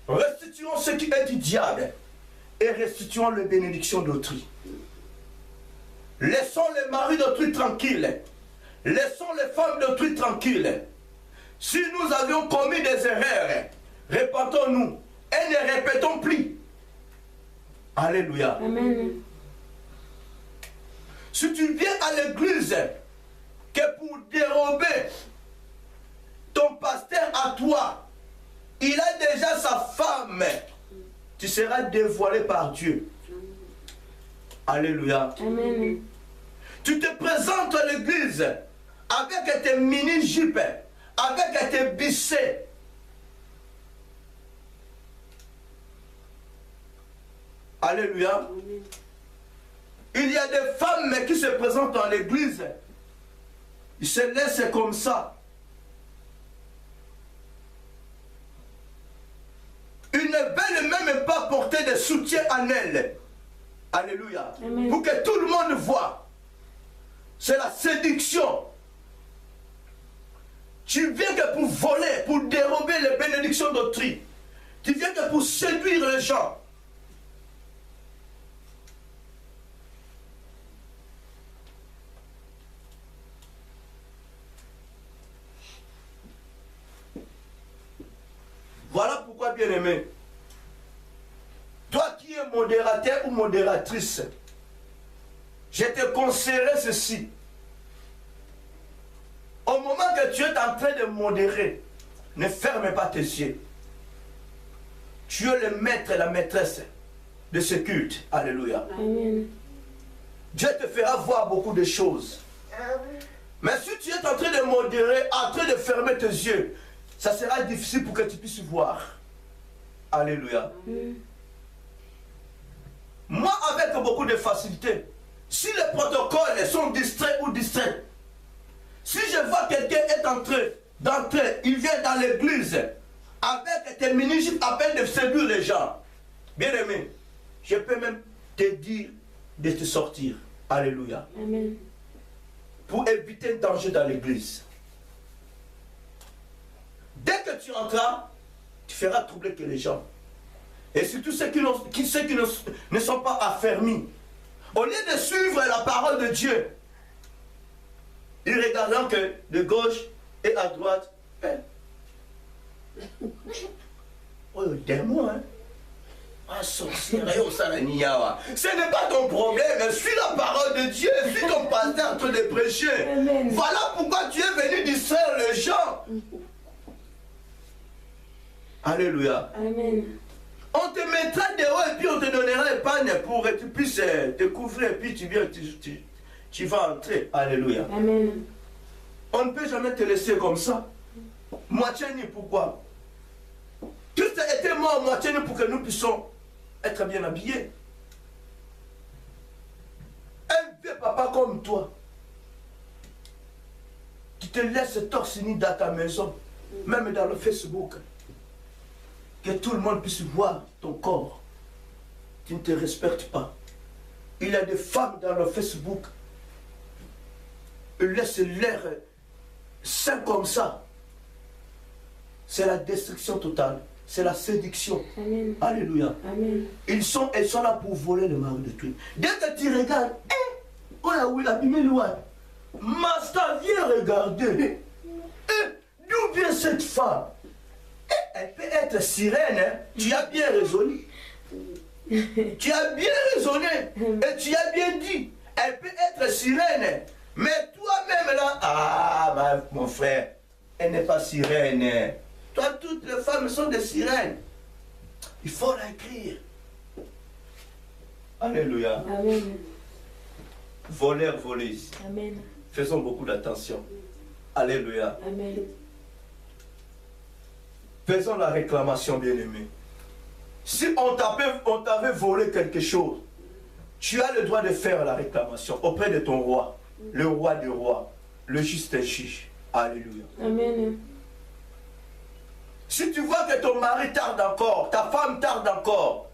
Restituons ce qui est du diable et restituons les bénédictions d'autrui. Laissons les maris d'autrui tranquilles. Laissons les femmes d'autrui tranquilles. Si nous avions commis des erreurs, répentons-nous et ne répétons plus. Alléluia. Amen. Si tu viens à l'église que pour dérober ton pasteur à toi, il a déjà sa femme, tu seras dévoilé par Dieu. Alléluia. Amen. Tu te présentes à l'église avec tes mini-jupes, avec tes bissets. Alléluia. Amen. Il y a des femmes qui se présentent dans l'église. Ils se laissent comme ça. Ils ne veulent même pas porter de soutien en elles. Alléluia. Amen. Pour que tout le monde voit. C'est la séduction. Tu viens que pour voler, pour dérober les bénédictions d'autrui. Tu viens que pour séduire les gens. Voilà pourquoi, bien-aimé, toi qui es modérateur ou modératrice, je te conseillerais ceci. Au moment que tu es en train de modérer, ne ferme pas tes yeux. Tu es le maître et la maîtresse de ce culte. Alléluia. Amen. Dieu te fera voir beaucoup de choses. Mais si tu es en train de modérer, en train de fermer tes yeux, ça sera difficile pour que tu puisses voir. Alléluia. Moi, avec beaucoup de facilité, si les protocoles sont distraits ou distraits, si je vois quelqu'un est en train d'entrer, il vient dans l'église avec tes mini-jupes à peine de séduire les gens, bien aimé, je peux même te dire de te sortir. Alléluia. Amen. Pour éviter un danger dans l'église. Dès que tu entreras, tu feras troubler que les gens. Et surtout ceux qui ne sont pas affermis. Au lieu de suivre la parole de Dieu, ils regardent que de gauche et à droite, oh, démon, hein? Ah, sorcière, ce n'est pas ton problème, suis la parole de Dieu, suis ton pasteur en train de prêcher. Amen. Voilà pourquoi tu es venu distraire les gens. Alléluia. Amen. On te mettra dehors et puis on te donnera épargne pour que tu puisses te couvrir et puis tu viens, tu vas entrer. Alléluia. Amen. On ne peut jamais te laisser comme ça. Moitié ni pourquoi? Tout a été mort moitié ni pour que nous puissions être bien habillés. Un vieux papa comme toi, qui te laisse torse nu dans ta maison, même dans le Facebook, que tout le monde puisse voir ton corps. Tu ne te respectes pas. Il y a des femmes dans le Facebook, ils laissent l'air sain comme ça. C'est la destruction totale. C'est la séduction. Amen. Alléluia. Amen. Elles sont là pour voler le mari de Dieu. Dès que tu regardes, oui, la Bible, Master, viens regarder. D'où vient cette femme? Elle peut être sirène, hein? Tu as bien raisonné. Tu as bien raisonné et tu as bien dit. Elle peut être sirène. Mais toi-même là, mon frère, elle n'est pas sirène. Toi, toutes les femmes sont des sirènes. Il faut l'écrire. Alléluia. Amen. Voleurs, voleuses. Amen. Faisons beaucoup d'attention. Alléluia. Amen. Faisons la réclamation, bien-aimé. Si on t'avait volé quelque chose, tu as le droit de faire la réclamation auprès de ton roi, le roi des rois, le juste juge. Alléluia. Amen. Si tu vois que ton mari tarde encore, ta femme tarde encore,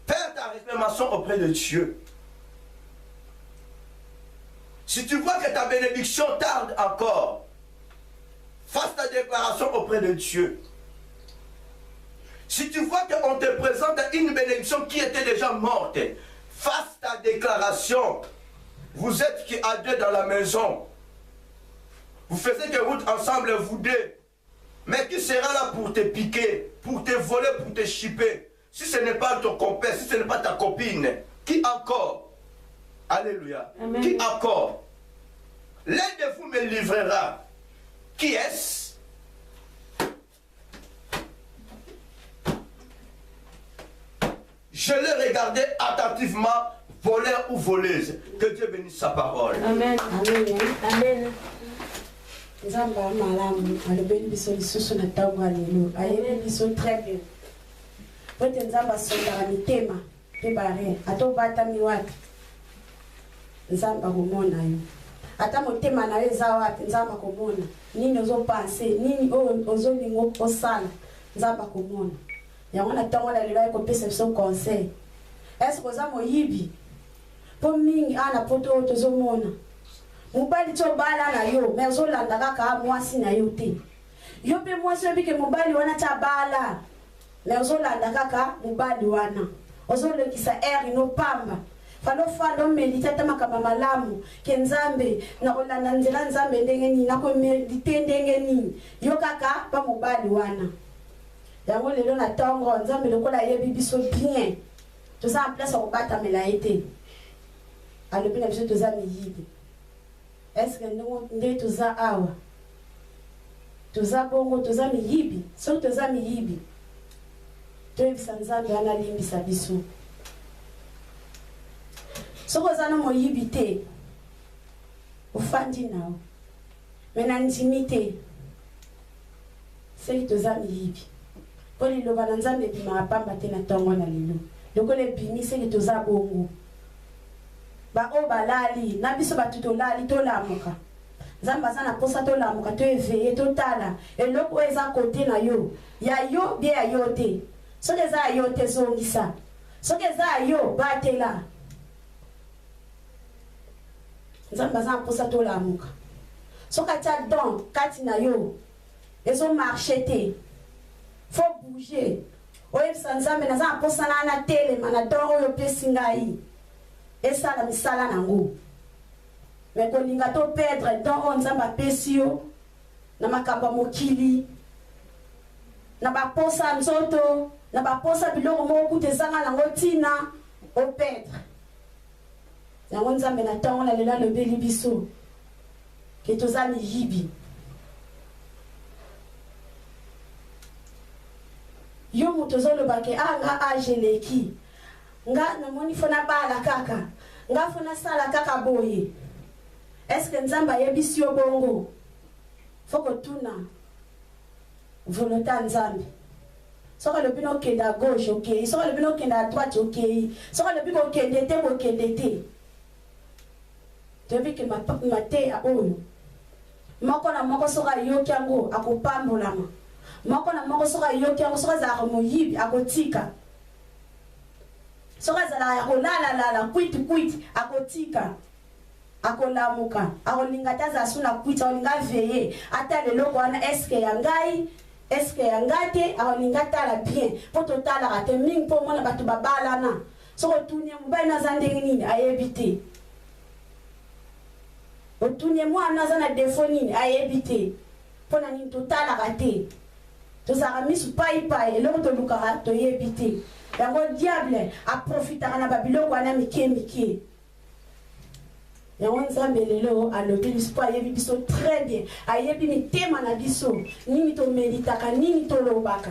fais ta réclamation auprès de Dieu. Si tu vois que ta bénédiction tarde encore, fasse ta déclaration auprès de Dieu. Si tu vois qu'on te présente une bénédiction qui était déjà morte, fasse ta déclaration. Vous êtes à deux dans la maison. Vous faisiez des routes ensemble, vous deux. Mais qui sera là pour te piquer, pour te voler, pour te chipper? Si ce n'est pas ton compère, si ce n'est pas ta copine, qui encore? Alléluia. Amen. Qui encore? L'un de vous me livrera. Qui est-ce? Je l'ai regardé attentivement, voleur ou voleuse. Que Dieu bénisse sa parole. Amen. Amen. Amen. Nzamba malamu alobeli biso lisusu na ntango ya lelo ayebi biso très bien po ete nzambe asondaka mitema mpe bare ata obatami wapi nzambe akomona yo ata motema na yo eza wapi nzambe akomona nini ozopanse nini oyo ozolinga osala nzambe akomona yango na ntango na lelo ayekopesa biso conseil eske oza moyibi mpo mingi ana poto oyo tozomona mobali ti obala na yo me ozolanda kaka mwasi na yo te yo mpe mwasi oyebi ke mobali wana ti abala me ozolanda kaka mobali wana ozolekisa ere inopamba falofanda omedite ata makambo malamu ke nzambe nakolanda nzela nzambe ndenge nini nakomedite ndenge nini yo kaka mpa mobali wana yango lelo na ntongo nzambe lokola ayebi biso bien toza na place ya kobatamela ye te alobi na biso toza miyibi eske nde toza awa toza bongo toza miyibi soki toza miyibi toyebisa nzambe wana alimbisa biso soki oza na moyibi te ofandi nao me na ndimi te soki toza miyibi mpo liloba na nzambe ebimaka pamba te na ntongo na lelo lokola ebimi soki toza bongo baoyo balali na biso bato tolali tolamuka nzambe aza na mposa tolamuka toeveye totala eloko oyo eza kote na yo ya yo bie ya yo te soki eza ya yo te zongisa soki eza ya yo batela nzambe aza na mposa tolamuka soki atia don kati na yo ezomarche te faut bouger oyebi nzambe naza aposana na telema na toro oyo pesi ngai esala misala nango me kolinga to perdre don oyo nzambe apesi yo na makambo mokili na baposa nzoto na baposa biloko moko kuta ezanga nango ntina operdre yango nzambe na ntango na lelo alobeli biso ke toza miyibi yo moto ozolobake nga age eleki nga namoni fo nabala kaka nga fo nasala kaka boye eske nzambe ayebisi yo bongo fo kotuna volonté ya nzambe soki alobi nokende à gauche okei soki alobi nokende à droite okei soki alobi kokende te kokende te toyebi ke mateya oyo moko na moko soki ayoki yango akopambolama moko na moko soki ayoki yango soki azalaka moyibi akotika soki azalaka ya kolalalala kwiti akotika akolamuka akolinga te azala su na kwiti akolinga veye ata leloko wana eske ya ngai eske ya ngai te akolinga tala bien mpo totalaka te mingi mpo omona bato babalana soki otuni mobali naza ndenge nini ayebi te otuni mwana aza na defo nini ayebi te mpo na nini totalaka te tozalaka misu paipai eloko tolukaka toyebi te yango diable aprofitaka na babiloko wana mike yango nzambe lelo alobi biso mpo ayebi biso très bien ayebi mitema na biso nini tomeditaka nini tolobaka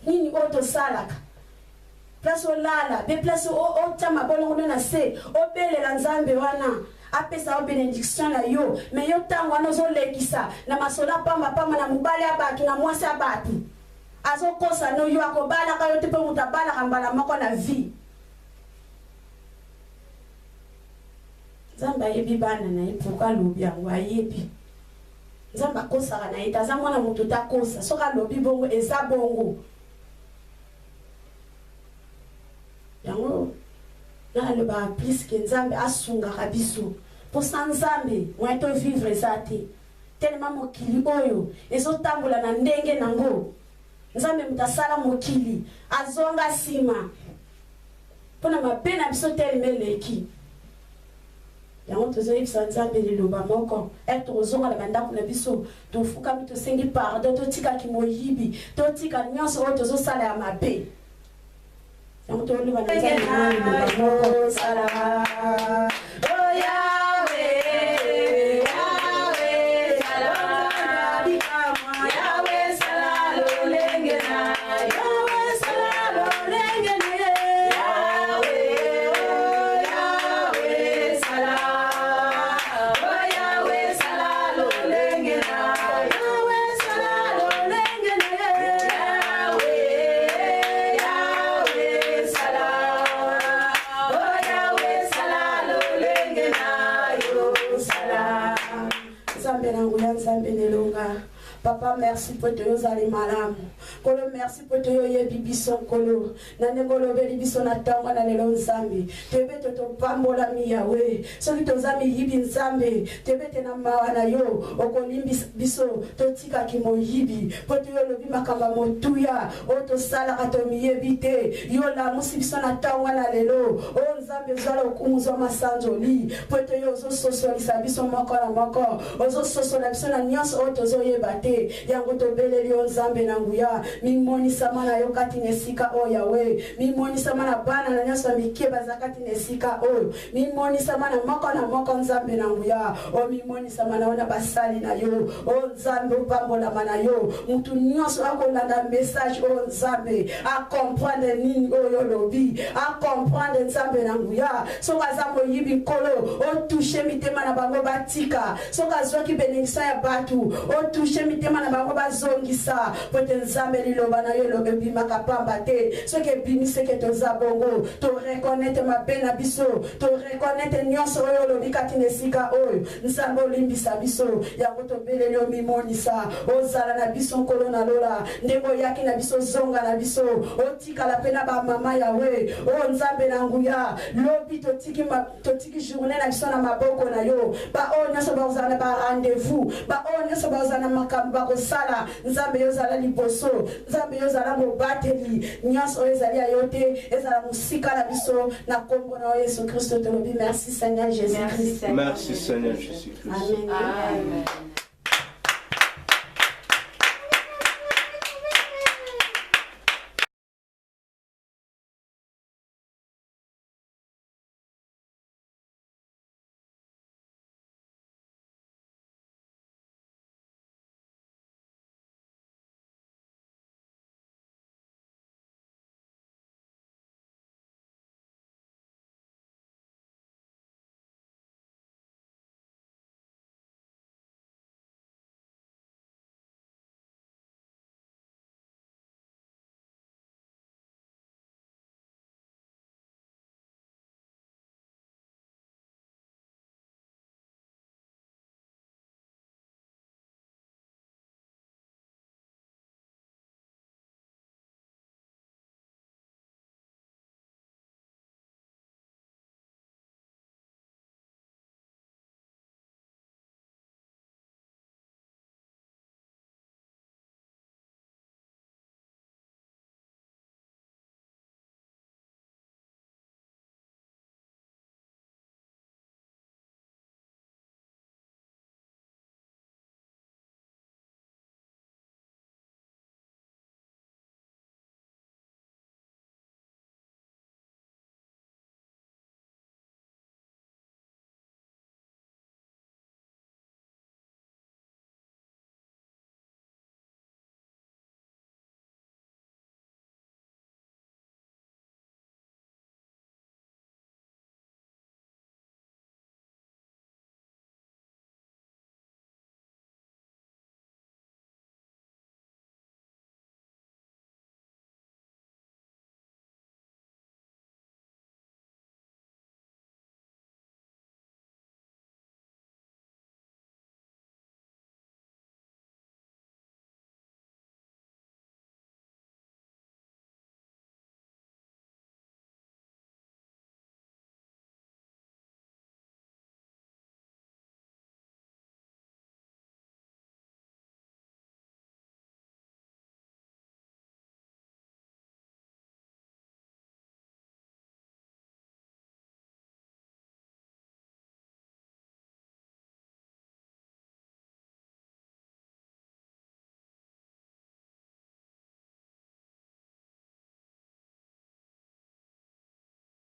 nini oyo tosalaka place olala be place otya mabolongo na se obelela nzambe wana apesa o bénédiction na yo me yo ntango wana ozolekisa na masola pamba na mobali ya bato na mwasi ya bato azokosa no yo akobalaka yo te mpe moto abalaka mbala moko na vie nzambe ayebi bana na ye pourkui alobi yango ayebi nzambe akosaka na ye te aza mwana moto takosa soki alobi bongo eza bongo yango nalobaka plus ke nzambe asungaka biso mpo sa nzambe moye tovivre eza te telema mokili oyo ezotambola na ndenge nango nzambe moto asala mokili azonga nsima mpo na mabe na biso telema eleki yango tozoyebisa nzambe liloba moko tozonga na bandako na biso tofukami tosengi pardon totikaki moyibi totika nyonso oyo tozosala ya mabe yango toloba na nzambe liloba moko sala Papa, merci pour te yozali malamu. Kolo merci pour te yoyebi biso kolo. Na ngolo beli biso na tango na lelo nzambe. Tebe to pambola mi yawe. Soki to zami yibi nzambe. Tebe te na mawana yo. Okolimbi biso to tika ki mo yibi. Po te yolobi makamba motuya. O to sala ka to miyebi te. Yo la musi biso na tango na lelo. O nzambe zala okumuzo masanjoli. Po te yozo sosolisa biso moko na moko. Ozo sosola biso na nyonso o to zoyeba te. Yango to beleli o nzambe na nguya mimoni sama na yo kati nesika o yawe mimoni sama na bana na nyonso mikeba za kati nesika o mimoni sama na moko nzambe na nguya o mimoni sama na ona basali na yo o nzambe opambola mana yo mutu nyonso akolanda message o nzambe a comprendre nini oyo lobi a comprendre nzambe na nguya soka za moyibi nkolo o toucher mitema na bango batika soka zwaki bénédiction ya batu o toucher mitema na bango bazongisa pote nzambe liloba na yo lobe bimaka pamba te soki ebimise ke toza bongo to reconnaître mabe na biso to reconnaître nyonso oyo lobi kati na esika oyo nzambe olimbisa biso yango tobeleli yo mimonisa ozala na biso nkolo na lola ndenge oyaki na biso zonga na biso otikala mpe na bamama yawe o nzambe na nguya lobi totiki journée na biso na maboko na yo baoyo nyonso bakozala na barendez-vous baoyo nyonso bakozala na makambo kosala nzambe yozala liboso nzambe yozala mobateli nyonso oyo ezali ya yo te ezala mosika na biso na kombo na Yesu Kristo tolobi merci Seigneur Jésus Christ. Merci Seigneur Jésus Christ. Amen.